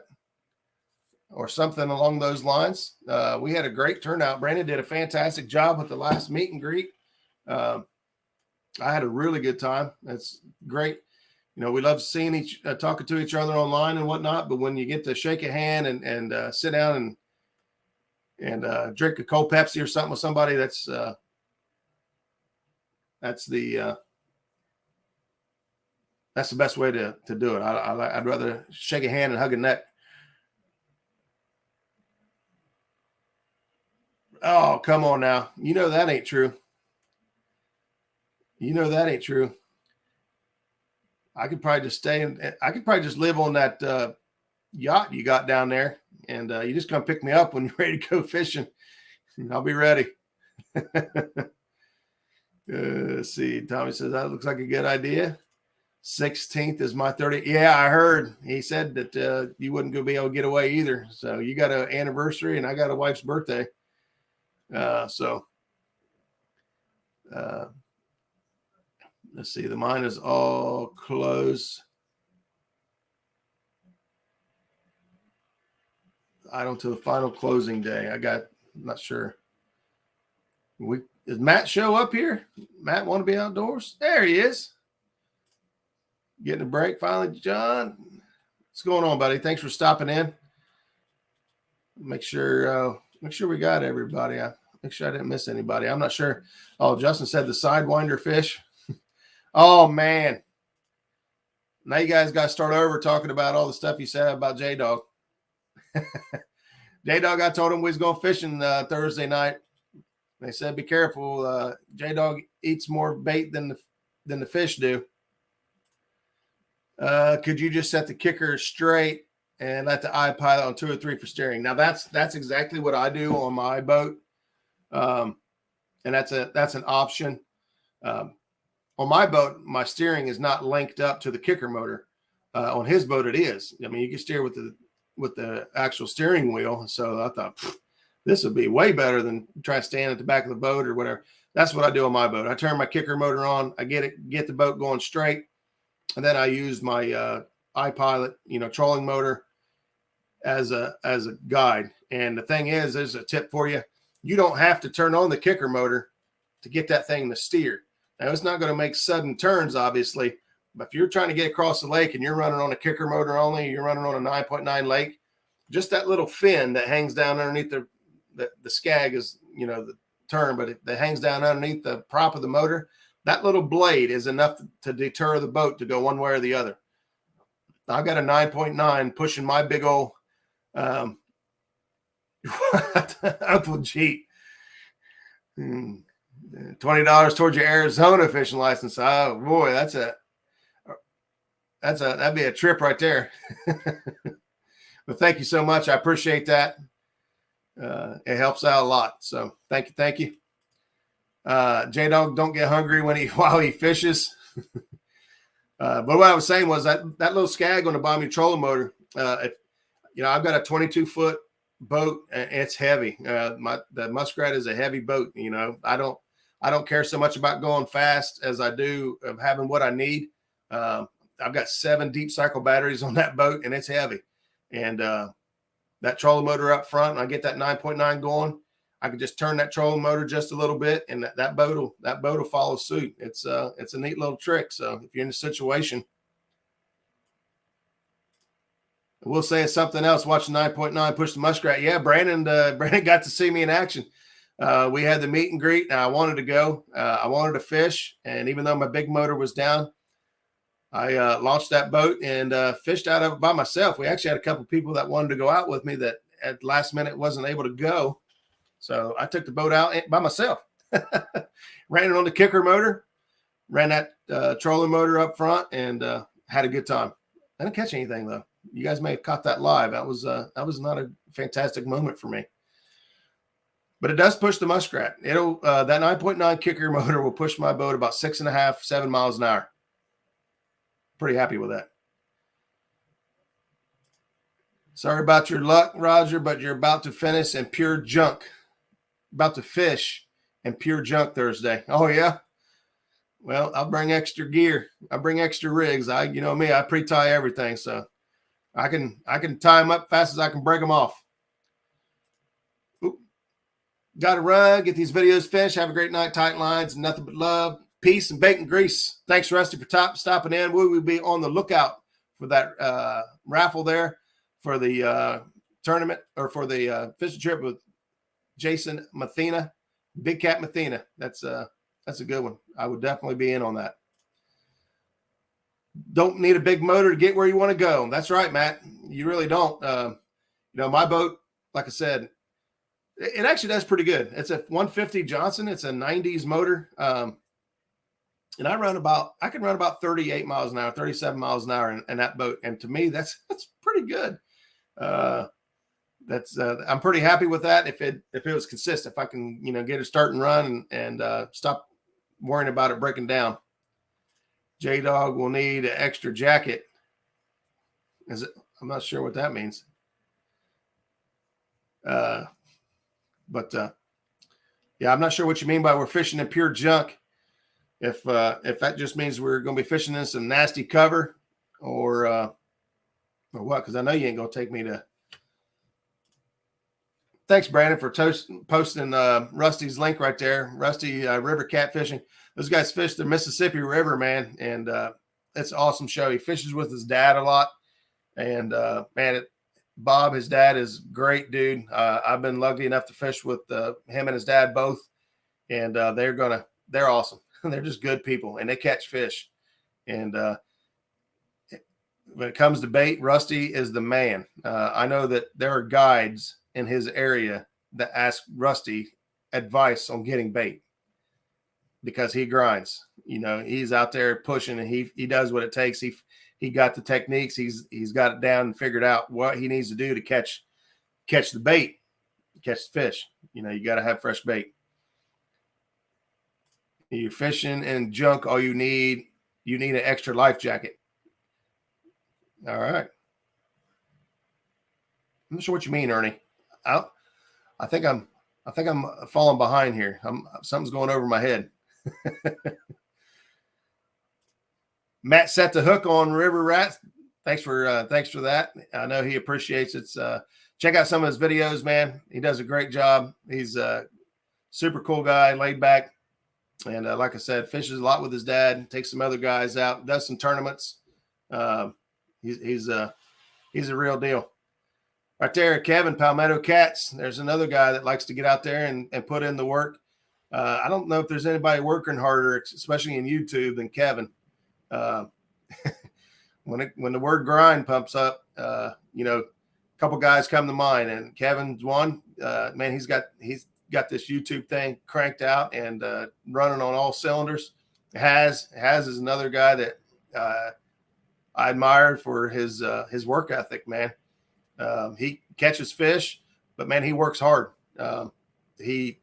or something along those lines. We had a great turnout. Brandon did a fantastic job with the last meet and greet. I had a really good time. That's great. We love seeing talking to each other online and whatnot, but when you get to shake a hand and sit down and drink a cold Pepsi or something with somebody, that's the best way to do it. I'd rather shake a hand and hug a neck. Oh, come on now. That ain't true. That ain't true. I could probably just live on that yacht you got down there, and you just come pick me up when you're ready to go fishing. I'll be ready. Let's see. Tommy says that looks like a good idea. 16th is my 30th. Yeah, I heard. He said that you wouldn't go be able to get away either. So you got an anniversary, and I got a wife's birthday. Let's see. The mine is all closed. I don't till the final closing day. I'm not sure Does Matt show up here? Matt want to be outdoors? There he is. Getting a break finally, John. What's going on, buddy? Thanks for stopping in. Make sure we got everybody. Make sure I didn't miss anybody. I'm not sure. Oh, Justin said the Sidewinder fish. Oh man. Now you guys got to start over talking about all the stuff you said about J-Dog. J-Dog, I told him we was going fishing Thursday night. They said, be careful. J-Dog eats more bait than the fish do. Could you just set the kicker straight and let the iPilot on 2 or 3 for steering? Now that's exactly what I do on my boat. And that's an option. On my boat, my steering is not linked up to the kicker motor. On his boat, it is. I mean, you can steer with the actual steering wheel. So I thought this would be way better than try to stand at the back of the boat or whatever. That's what I do on my boat. I turn my kicker motor on. I get the boat going straight, and then I use my iPilot, trolling motor as a guide. And the thing is, there's a tip for you. You don't have to turn on the kicker motor to get that thing to steer. Now, it's not going to make sudden turns, obviously, but if you're trying to get across the lake and you're running on a kicker motor only, you're running on a 9.9 lake, just that little fin that hangs down underneath the skag is, the term, but it hangs down underneath the prop of the motor. That little blade is enough to deter the boat to go one way or the other. I've got a 9.9 pushing my big old Uncle Jeep. $20 towards your Arizona fishing license. Oh boy, that'd be a trip right there. But thank you so much. I appreciate that. It helps out a lot. So thank you. J-Dog don't get hungry while he fishes. But what I was saying was that little skag on the bottom of your trolling motor, I've got a 22-foot boat and it's heavy. The Muskrat is a heavy boat. I don't care so much about going fast as I do of having what I need. I've got 7 deep cycle batteries on that boat and it's heavy. And that trolling motor up front, and I get that 9.9 going, I can just turn that trolling motor just a little bit, and that boat will follow suit. It's a neat little trick. So if you're in a situation, we'll say something else. Watching 9.9 push the Muskrat. Yeah, Brandon got to see me in action. We had the meet and greet. Now I wanted to go. I wanted to fish, and even though my big motor was down, I launched that boat and fished out of it by myself. We actually had a couple people that wanted to go out with me that at the last minute wasn't able to go. So I took the boat out by myself, ran it on the kicker motor, ran that trolling motor up front, and had a good time. I didn't catch anything though. You guys may have caught that live. That was not a fantastic moment for me. But it does push the Muskrat. It'll that 9.9 kicker motor will push my boat about 6.5, 7 miles an hour. Pretty happy with that. Sorry about your luck, Roger, but you're about to finish in pure junk. About to fish in pure junk Thursday. Oh yeah. Well, I'll bring extra gear. I bring extra rigs. I pre-tie everything, so I can tie them up fast as I can break them off. Got to run. Get these videos finished. Have a great night. Tight lines. Nothing but love, peace, and bacon grease. Thanks, Rusty, for stopping in. We will be on the lookout for that raffle there for the tournament or for the fishing trip with Jason Mathena, Big Cat Mathena. That's a good one. I would definitely be in on that. Don't need a big motor to get where you want to go. That's right, Matt. You really don't. My boat, like I said, it actually does pretty good. It's a 150 Johnson. It's a 90s motor. And I can run about 38 miles an hour, 37 miles an hour in that boat. And to me, that's pretty good. I'm pretty happy with that. If it was consistent, if I can, get it start and run and stop worrying about it breaking down. J-Dog will need an extra jacket. I'm not sure what that means. But I'm not sure what you mean by we're fishing in pure junk. If that just means we're going to be fishing in some nasty cover or what? Because I know you ain't going to take me to. Thanks, Brandon, for posting Rusty's link right there. Rusty River Catfishing. Those guys fish the Mississippi River, man, and it's an awesome show. He fishes with his dad a lot, and man, Bob, his dad, is great dude. I've been lucky enough to fish with him and his dad both, and they're awesome. They're just good people, and they catch fish. And when it comes to bait, Rusty is the man. I know that there are guides in his area that ask Rusty advice on getting bait because he grinds. You know, he's out there pushing, and he does what it takes. He got the techniques. He's got it down and figured out what he needs to do to catch the bait, catch the fish. You know, you got to have fresh bait. You're fishing in junk. All you need an extra life jacket. All right. I'm not sure what you mean, Ernie. I think I'm falling behind here. Something's going over my head. Matt set the hook on River Rats. Thanks for that. I know he appreciates it. Check out some of his videos, man. He does a great job. He's a super cool guy, laid back, and like I said, fishes a lot with his dad. Takes some other guys out, does some tournaments. He's a real deal. Right there, Kevin, Palmetto Cats. There's another guy that likes to get out there and put in the work. I don't know if there's anybody working harder, especially in YouTube, than Kevin. When the word grind pumps up, you know, a couple guys come to mind, and Kevin's one. Man, he's got this YouTube thing cranked out and running on all cylinders. Has is another guy that I admire for his work ethic, man. He catches fish, but man, he works hard. He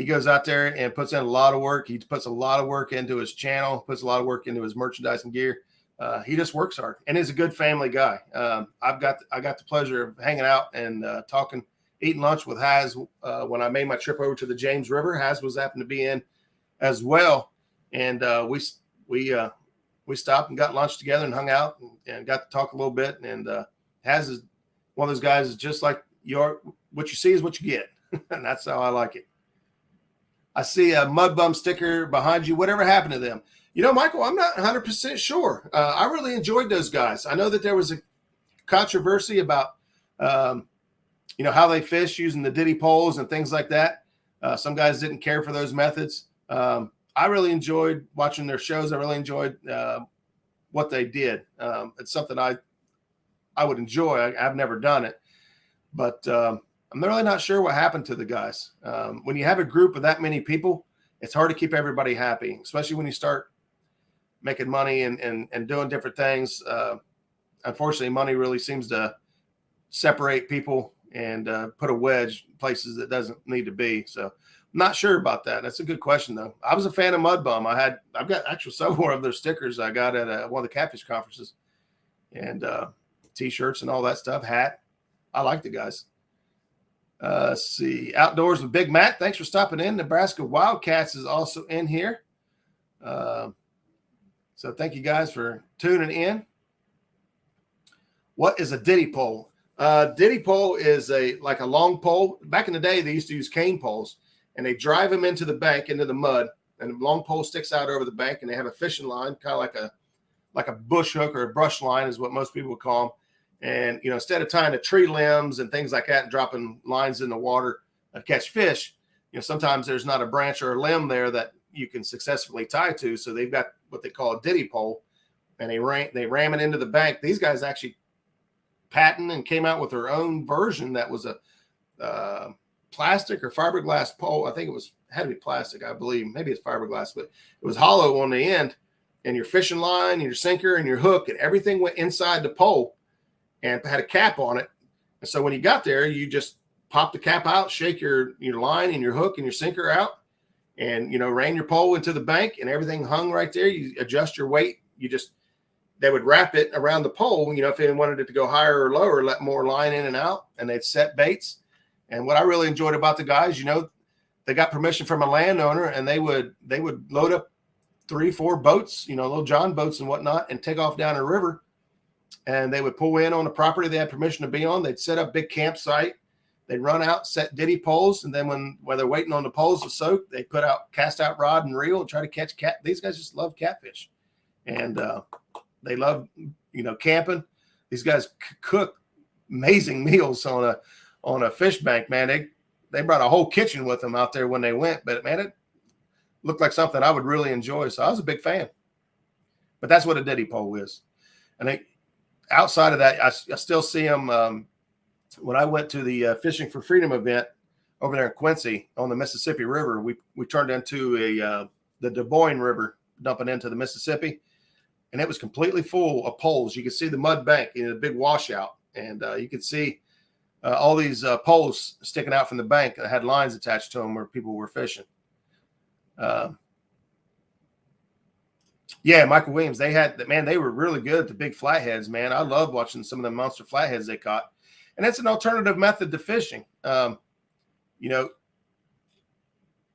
goes out there and puts in a lot of work. He puts a lot of work into his channel, puts a lot of work into his merchandising gear. He just works hard, and he's a good family guy. I got the pleasure of hanging out and talking, eating lunch with Haz when I made my trip over to the James River. Haz was happened to be in as well, and we stopped and got lunch together and hung out and got to talk a little bit. And Haz is one of those guys is just like what you see is what you get, and that's how I like it. I see a mud bum sticker behind you. Whatever happened to them? You know, Michael, I'm not 100% sure. I really enjoyed those guys. I know that there was a controversy about, you know, how they fish using the ditty poles and things like that. Some guys didn't care for those methods. I really enjoyed watching their shows. I really enjoyed what they did. It's something I would enjoy. I've never done it, but I'm really not sure what happened to the guys. When you have a group of that many people, it's hard to keep everybody happy, especially when you start making money and doing different things. Unfortunately, money really seems to separate people and put a wedge in places that doesn't need to be. So I'm not sure about that. That's a good question, though. I was a fan of Mud Bum. I've got actually several of their stickers I got at one of the catfish conferences, and T-shirts and all that stuff, hat. I like the guys. Let's see. Outdoors with Big Matt. Thanks for stopping in. Nebraska Wildcats is also in here. So thank you guys for tuning in. What is a ditty pole? Ditty pole is like a long pole. Back in the day, they used to use cane poles, and they drive them into the bank, into the mud, and the long pole sticks out over the bank, and they have a fishing line, kind of like a bush hook or a brush line is what most people would call them. And, you know, instead of tying to tree limbs and things like that and dropping lines in the water to catch fish, you know, sometimes there's not a branch or a limb there that you can successfully tie to. So they've got what they call a ditty pole, and they ram it into the bank. These guys actually patented and came out with their own version that was a plastic or fiberglass pole. I think had to be plastic, I believe. Maybe it's fiberglass, but it was hollow on the end, and your fishing line and your sinker and your hook and everything went inside the pole and had a cap on it. And so when you got there, you just pop the cap out, shake your line and your hook and your sinker out, and, you know, ran your pole into the bank, and everything hung right there. You adjust your weight. They would wrap it around the pole, you know, if they wanted it to go higher or lower, let more line in and out, and they'd set baits. And what I really enjoyed about the guys, you know, they got permission from a landowner, and they would load up 3-4 boats, you know, little John boats and whatnot, and take off down a river. And they would pull in on the property they had permission to be on. They'd set up big campsite. They run out, set ditty poles, and then when they're waiting on the poles to soak, they cast out rod and reel and try to catch cat. These guys just love catfish, and they love camping. These guys cook amazing meals on a fish bank. Man, they brought a whole kitchen with them out there when they went, but man, it looked like something I would really enjoy. So I was a big fan. But that's what a ditty pole is. And outside of that, I still see them. When I went to the Fishing for Freedom event over there in Quincy on the Mississippi River, we turned into the Des Moines River, dumping into the Mississippi, and it was completely full of poles. You could see the mud bank in a big washout, and you could see all these poles sticking out from the bank that had lines attached to them where people were fishing. Yeah, Michael Williams, they were really good at the big flatheads, man. I love watching some of the monster flatheads they caught. And it's an alternative method to fishing.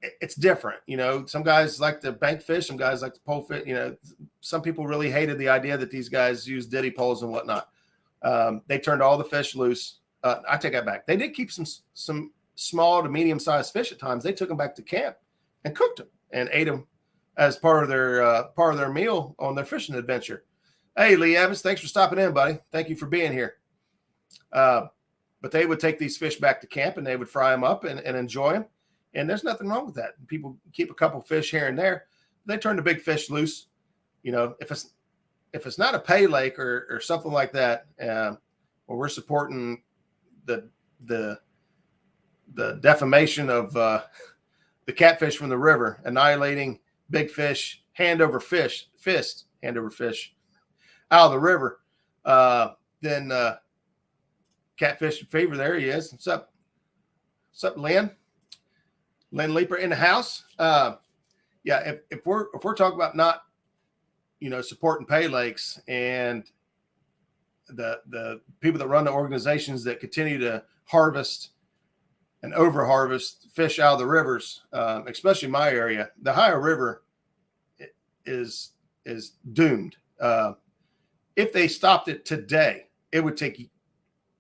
It's different. Some guys like to bank fish, some guys like to pole fish. Some people really hated the idea that these guys use ditty poles and whatnot. They turned all the fish loose. I take that back. They did keep some small to medium-sized fish at times. They took them back to camp and cooked them and ate them as part of their meal on their fishing adventure. Hey, Lee Evans, thanks for stopping in, buddy. Thank you for being here. But they would take these fish back to camp and they would fry them up and enjoy them. And there's nothing wrong with that. People keep a couple fish here and there. They turn the big fish loose. If it's not a pay lake or something like that, where we're supporting the defamation of the catfish from the river, annihilating big fish, hand over fish out of the river, then catfish fever. There he is. What's up? What's up, Lynn? Lynn Leaper in the house. If we're talking about not, supporting pay lakes and the people that run the organizations that continue to harvest and over harvest fish out of the rivers, especially my area, the Ohio River is doomed. If they stopped it today, it would take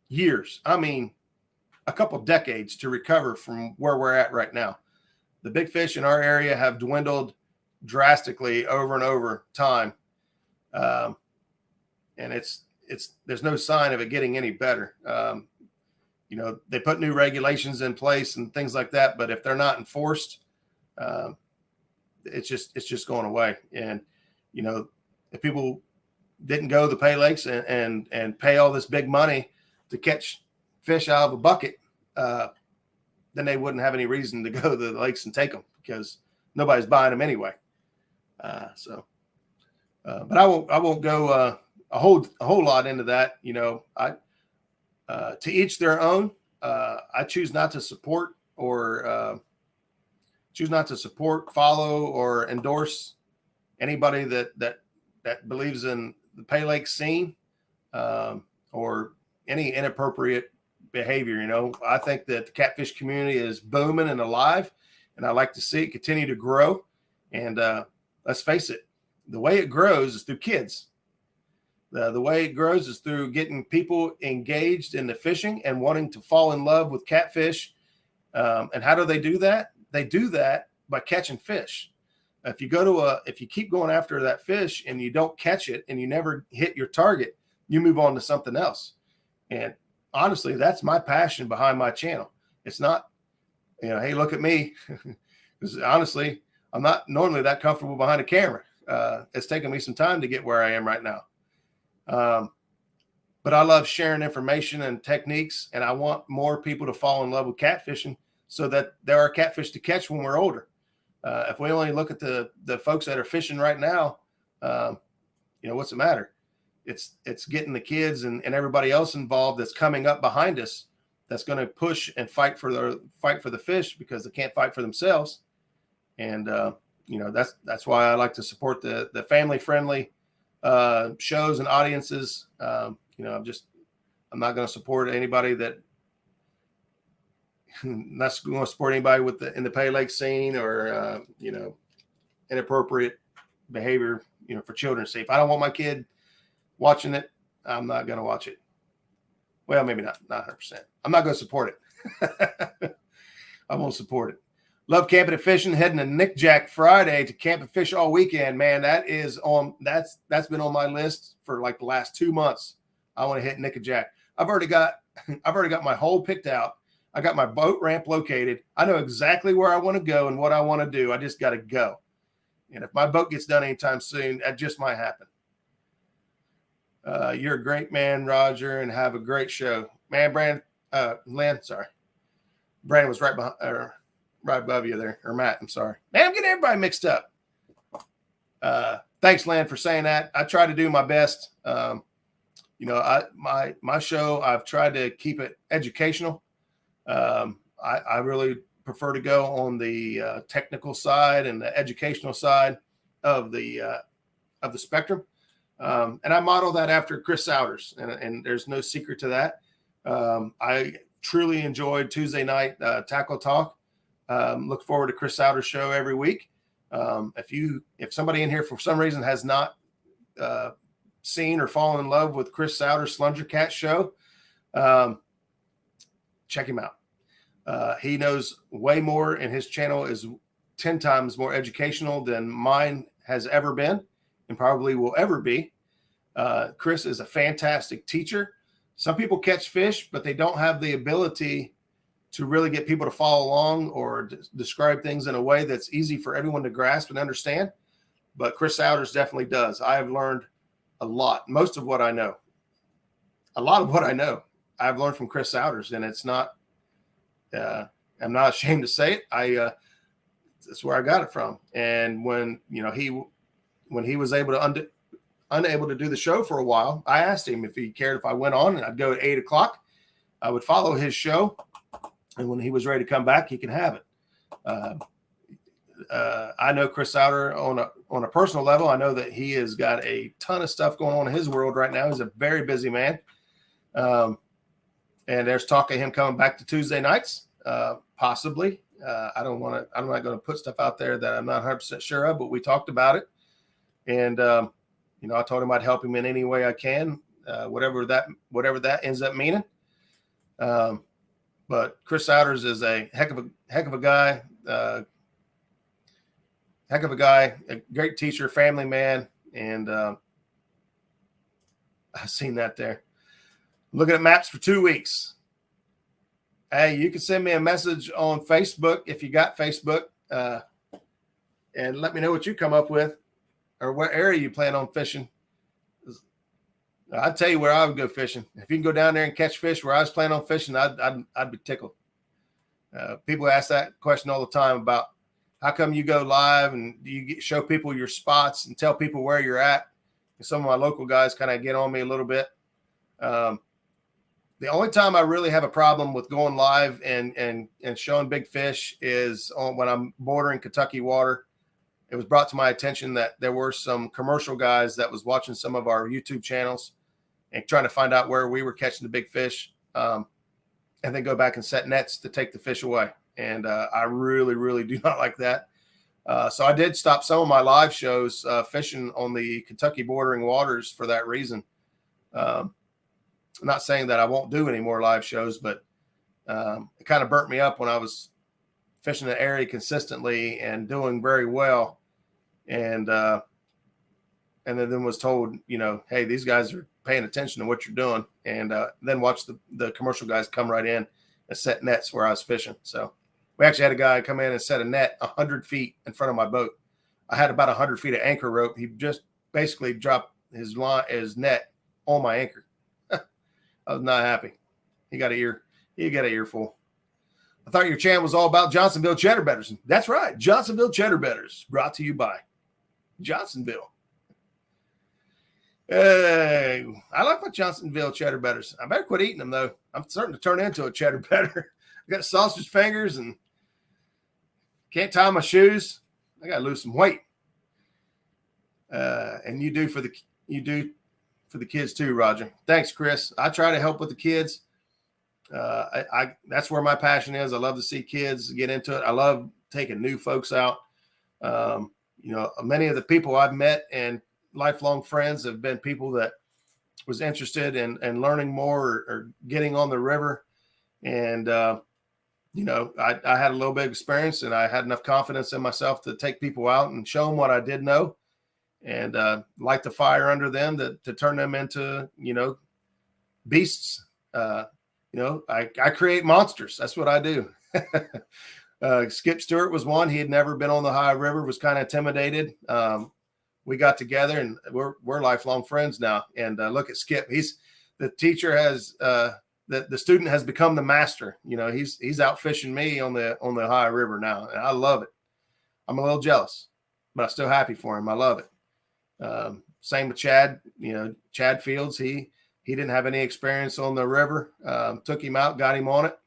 years. I mean, a couple decades to recover from where we're at right now. The big fish in our area have dwindled drastically over and over time. And there's no sign of it getting any better. They put new regulations in place and things like that, but if they're not enforced, it's just going away. And, if people didn't go to the pay lakes and pay all this big money to catch fish out of a bucket, then they wouldn't have any reason to go to the lakes and take them because nobody's buying them anyway. But I won't go a whole lot into that. To each their own. I choose not to support or follow or endorse anybody that believes in the pay lake scene or any inappropriate behavior. I think that the catfish community is booming and alive, and I like to see it continue to grow. And let's face it, the way it grows is through kids. The way it grows is through getting people engaged in the fishing and wanting to fall in love with catfish. And how do they do that? They do that by catching fish. If you keep going after that fish and you don't catch it and you never hit your target, you move on to something else. And honestly, that's my passion behind my channel. It's not, hey, look at me. Because honestly, I'm not normally that comfortable behind a camera. It's taken me some time to get where I am right now. But I love sharing information and techniques, and I want more people to fall in love with catfishing so that there are catfish to catch when we're older. If we only look at the folks that are fishing right now, what's the matter? It's getting the kids and everybody else involved that's coming up behind us that's going to push and fight for the fish because they can't fight for themselves. And that's why I like to support the family friendly shows and audiences. I'm not going to support anybody that not going to support anybody in the pay lake scene or inappropriate behavior for children. See, if I don't want my kid watching it, I'm not going to watch it. Well, maybe not 100%. I'm not going to support it. I won't support it. Love camping and fishing. Heading to Nick Jack Friday to camp and fish all weekend, man. That's been on my list for like the last 2 months. I want to hit Nick Jack. I've already got my hole picked out. I got my boat ramp located. I know exactly where I want to go and what I want to do. I just got to go. And if my boat gets done anytime soon, that just might happen. You're a great man, Roger, and have a great show, man. Lynn, sorry, Brandon was right behind, right above you there, or Matt. I'm sorry, man. I'm getting everybody mixed up. Thanks, Lynn, for saying that. I try to do my best. My show, I've tried to keep it educational. I really prefer to go on the technical side and the educational side of the spectrum. And I model that after Chris Souders, and there's no secret to that. I truly enjoyed Tuesday night Tackle Talk. Look forward to Chris Souders' show every week. If somebody in here for some reason has not seen or fallen in love with Chris Souders' Slunger Cat show, check him out. He knows way more, and his channel is 10 times more educational than mine has ever been and probably will ever be. Chris is a fantastic teacher. Some people catch fish, but they don't have the ability to really get people to follow along or describe things in a way that's easy for everyone to grasp and understand. But Chris Souders definitely does. I have learned a lot. Most of what I know. A lot of what I know, I've learned from Chris Souders, and it's not, I'm not ashamed to say it. That's where I got it from. And when he was unable to do the show for a while, I asked him if he cared if I went on, and I'd go at 8 o'clock. I would follow his show, and when he was ready to come back, he can have it. I know Chris Souder on a personal level. I know that he has got a ton of stuff going on in his world right now. He's a very busy man. And there's talk of him coming back to Tuesday nights, possibly. I'm not going to put stuff out there that I'm not 100% sure of, but we talked about it. And, I told him I'd help him in any way I can, whatever that ends up meaning. But Chris Souders is a heck of a guy, a great teacher, family man. And, I've seen that there. Looking at maps for 2 weeks. Hey, you can send me a message on Facebook if you got Facebook, and let me know what you come up with or what area you plan on fishing. I'll tell you where I would go fishing. If you can go down there and catch fish where I was planning on fishing, I'd be tickled. People ask that question all the time about how come you go live and you show people your spots and tell people where you're at. And some of my local guys kind of get on me a little bit. The only time I really have a problem with going live and showing big fish is when I'm bordering Kentucky water. It was brought to my attention that there were some commercial guys that was watching some of our YouTube channels and trying to find out where we were catching the big fish, and then go back and set nets to take the fish away. And I really, really do not like that. So I did stop some of my live shows fishing on the Kentucky bordering waters for that reason. I'm not saying that I won't do any more live shows, but it kind of burnt me up when I was fishing the area consistently and doing very well. And then was told, hey, these guys are paying attention to what you're doing. And then watch the commercial guys come right in and set nets where I was fishing. So we actually had a guy come in and set a net 100 feet in front of my boat. I had about 100 feet of anchor rope. He just basically dropped his net on my anchor. I was not happy. He got an earful. I thought your channel was all about Johnsonville cheddar betters. That's right. Johnsonville cheddar betters, brought to you by Johnsonville. Hey, I like my Johnsonville cheddar betters. I better quit eating them, though. I'm starting to turn into a cheddar better. I got sausage fingers and can't tie my shoes. I got to lose some weight. And you do for the kids too, Roger. Thanks, Chris. I try to help with the kids. That's where my passion is. I love to see kids get into it. I love taking new folks out. Many of the people I've met and lifelong friends have been people that was interested in learning more or getting on the river. And you know, I had a little bit of experience, and I had enough confidence in myself to take people out and show them what I did know, and light the fire under them to turn them into, you know, beasts. You know, I create monsters. That's what I do. Skip Stewart was one. He had never been on the high river, was kind of intimidated. We got together, and we're lifelong friends now. And look at Skip. He's the teacher has the student has become the master. You know, he's out fishing me on the high river now, and I love it. I'm a little jealous, but I'm still happy for him. I love it. Same with Chad. You know, Chad Fields. He didn't have any experience on the river. Took him out, got him on it.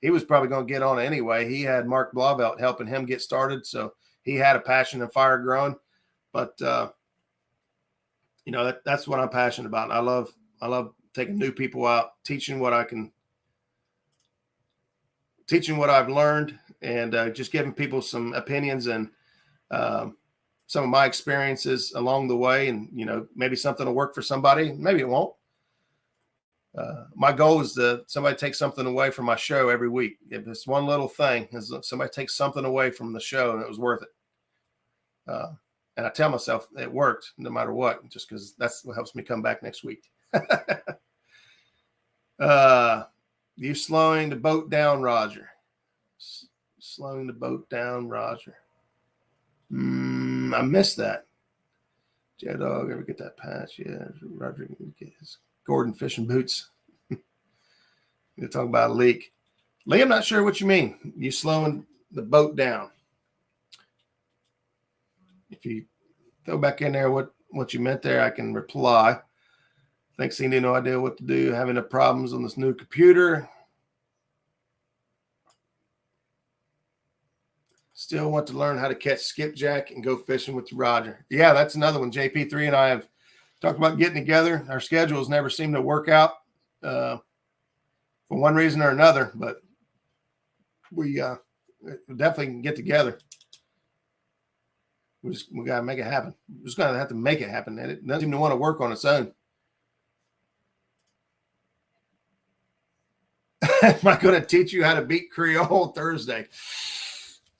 He was probably going to get on it anyway. He had Mark Blauvelt helping him get started, so he had a passion and fire growing. But you know, that's what I'm passionate about. I love taking new people out, teaching what I've learned, and just giving people some opinions and some of my experiences along the way. And, you know, maybe something will work for somebody, maybe it won't. My goal is that somebody takes something away from my show every week. If it's one little thing, somebody takes something away from the show and it was worth it. And I tell myself it worked no matter what, just because that's what helps me come back next week. You slowing the boat down, Roger. Slowing the boat down, Roger. I missed that. J-Dog, ever get that patch? Yeah, Roger get his Gordon fishing boots. You're talking about a leak. Lee, I'm not sure what you mean. You slowing the boat down. If you throw back in there what you meant there, I can reply. Thanks, he no idea what to do. Having the problems on this new computer. Still want to learn how to catch skipjack and go fishing with Roger. Yeah, that's another one. JP3 and I have talked about getting together. Our schedules never seem to work out for one reason or another, but we definitely can get together. We got to make it happen. We're just going to have to make it happen. And it doesn't seem to want to work on its own. Am I going to teach you how to beat Creole Thursday?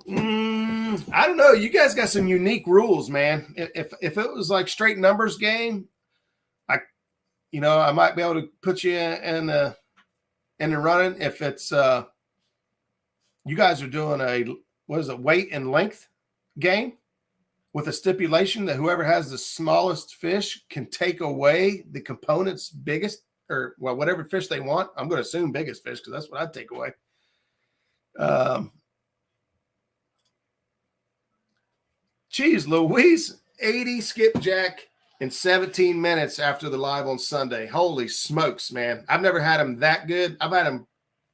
I don't know. You guys got some unique rules, man. If it was like straight numbers game, I might be able to put you in the running. If it's you guys are doing weight and length game with a stipulation that whoever has the smallest fish can take away the component's biggest, or whatever fish they want. I'm going to assume biggest fish because that's what I'd take away. Geez, Louise, 80 skipjack in 17 minutes after the live on Sunday. Holy smokes, man. I've never had them that good. I've had them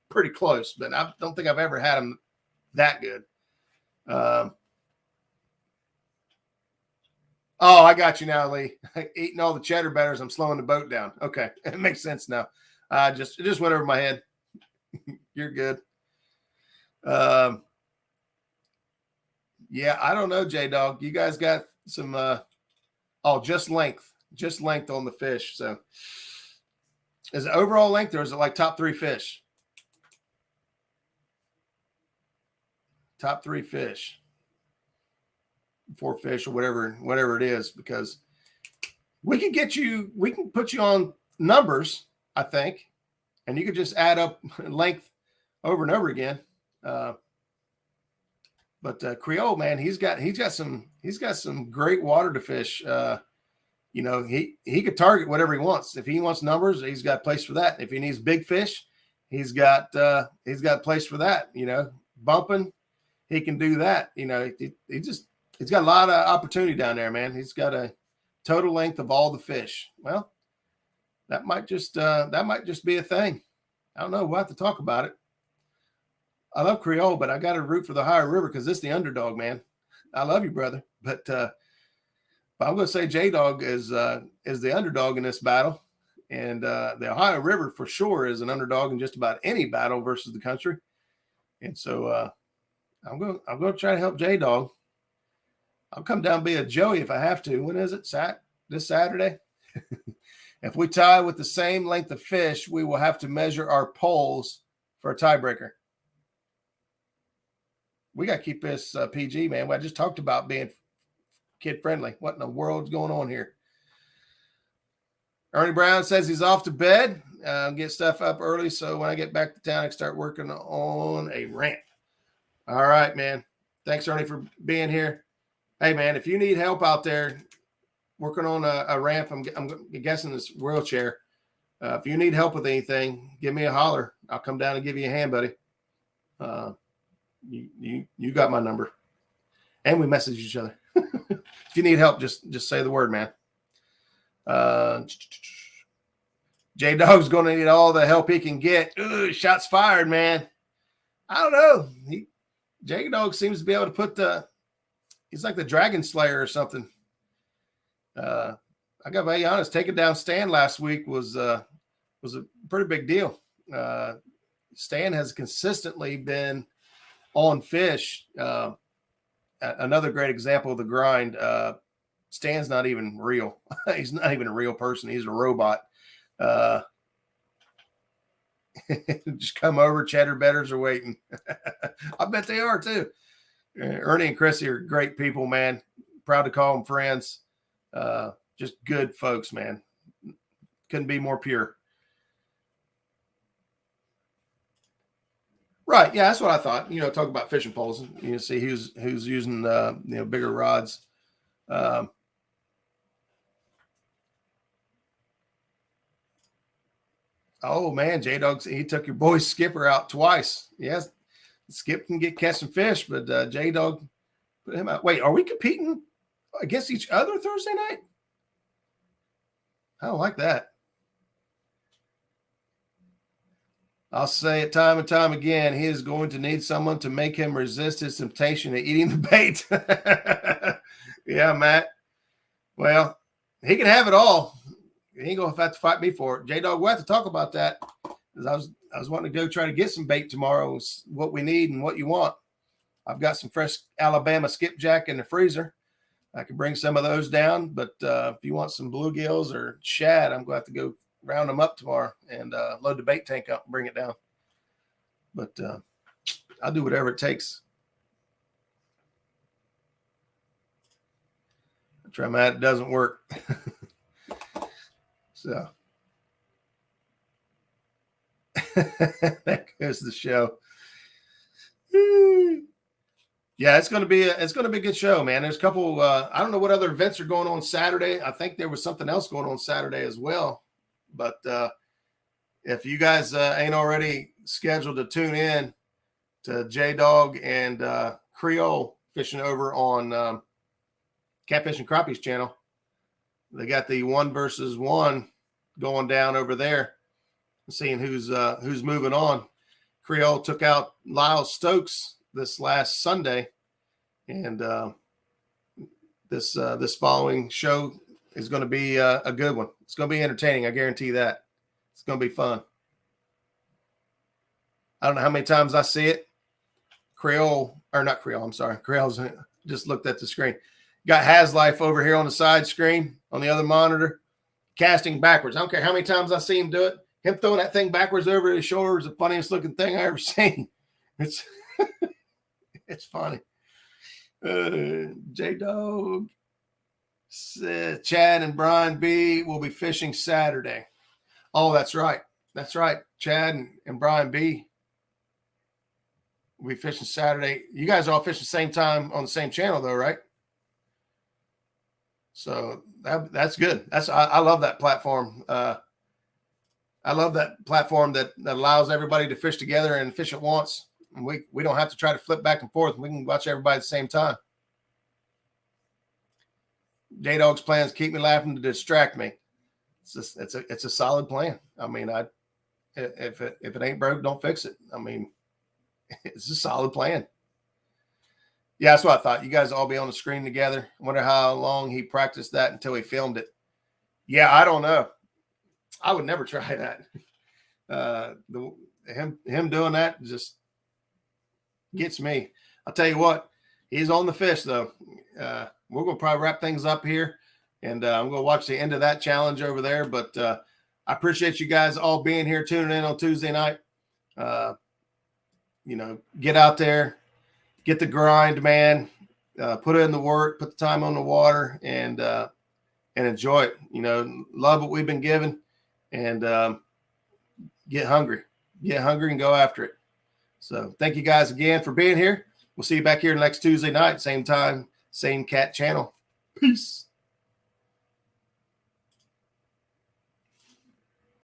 pretty close, but I don't think I've ever had them that good. Oh, I got you now, Lee. Eating all the cheddar batters, I'm slowing the boat down. Okay, it makes sense now. It just went over my head. You're good. Yeah, I don't know, J-Dog. You guys got some just length on the fish. So is it overall length, or is it like top 3 fish? Top 3 fish. 4 fish or whatever it is, because we can put you on numbers, I think, and you could just add up length over and over again. But Creole, man, he's got some great water to fish. You know, he could target whatever he wants. If he wants numbers, he's got a place for that. If he needs big fish, he's got a place for that. You know, bumping, he can do that. You know, he's got a lot of opportunity down there, man. He's got a total length of all the fish. Well, that might just be a thing. I don't know. We'll have to talk about it. I love Creole, but I got to root for the higher river because it's the underdog, man. I love you, brother. But I'm going to say J-Dog is the underdog in this battle. And the Ohio River for sure is an underdog in just about any battle versus the country. And so I'm going to try to help J-Dog. I'll come down and be a Joey if I have to. When is it? This Saturday? If we tie with the same length of fish, we will have to measure our poles for a tiebreaker. We got to keep this PG, man. I just talked about being kid friendly. What in the world's going on here? Ernie Brown says he's off to bed. Get stuff up early, so when I get back to town, I can start working on a ramp. All right, man. Thanks, Ernie, for being here. Hey, man, if you need help out there working on a ramp, I'm guessing this wheelchair. If you need help with anything, give me a holler. I'll come down and give you a hand, buddy. You got my number, and we message each other. If you need help, just say the word, man. J Dog's going to need all the help he can get. Ooh, shots fired, man. I don't know. J Dog seems to be able to put he's like the Dragon Slayer or something. I got to be honest, taking down Stan last week was a pretty big deal. Stan has consistently been on fish. Another great example of the grind. Stan's not even real. He's not even a real person. He's a robot. Just come over. Cheddar betters are waiting. I bet they are too. Ernie and Chrissy are great people, man. Proud to call them friends. Just good folks, man. Couldn't be more pure. Right. Yeah, that's what I thought. Talk about fishing poles. See who's using bigger rods. Oh man, J Dog, he took your boy Skipper out twice. Yes, Skip can catch some fish, but J Dog put him out. Wait, are we competing against each other Thursday night? I don't like that. I'll say it time and time again. He is going to need someone to make him resist his temptation of eating the bait. Yeah, Matt. Well, he can have it all. He ain't gonna have to fight me for it. J Dog, we'll have to talk about that. Because I was wanting to go try to get some bait tomorrow. What we need and what you want. I've got some fresh Alabama skipjack in the freezer. I can bring some of those down. But if you want some bluegills or shad, I'm going to have to go round them up tomorrow and load the bait tank up and bring it down. But I'll do whatever it takes. I try my it doesn't work. So that goes the show. Yeah, it's gonna be a good show, man. There's a couple. I don't know what other events are going on Saturday. I think there was something else going on Saturday as well. But if you guys ain't already scheduled to tune in to J Dog and Creole fishing over on Catfish and Crappies channel, they got the 1 versus 1 going down over there, seeing who's moving on. Creole took out Lyle Stokes this last Sunday, and this following show is going to be a good one. It's going to be entertaining. I guarantee that. It's going to be fun. I don't know how many times I see it. Creole's just looked at the screen. Got Haslife over here on the side screen on the other monitor, casting backwards. I don't care how many times I see him do it. Him throwing that thing backwards over his shoulder is the funniest looking thing I ever seen. It's it's funny. J Dog said Chad and Brian B will be fishing Saturday. Oh, that's right. That's right. Chad and Brian B will be fishing Saturday. You guys all fish the same time on the same channel though, right? So that's good. I love that platform. I love that platform that allows everybody to fish together and fish at once. And we don't have to try to flip back and forth. We can watch everybody at the same time. J Dog's plans keep me laughing to distract me. It's a solid plan. I mean, if it ain't broke, don't fix it. I mean, it's a solid plan. Yeah, that's what I thought. You guys all be on the screen together. I wonder how long he practiced that until he filmed it. Yeah, I don't know. I would never try that. Him doing that just gets me. I'll tell you what, he's on the fish though. We're gonna probably wrap things up here, and I'm gonna watch the end of that challenge over there. But I appreciate you guys all being here, tuning in on Tuesday night. Get out there. get the grind, man. Put in the work, put the time on the water, and enjoy it. You know, love what we've been given, and get hungry and go after it. So thank you guys again for being here. We'll see you back here next Tuesday night, same time, same cat channel. Peace.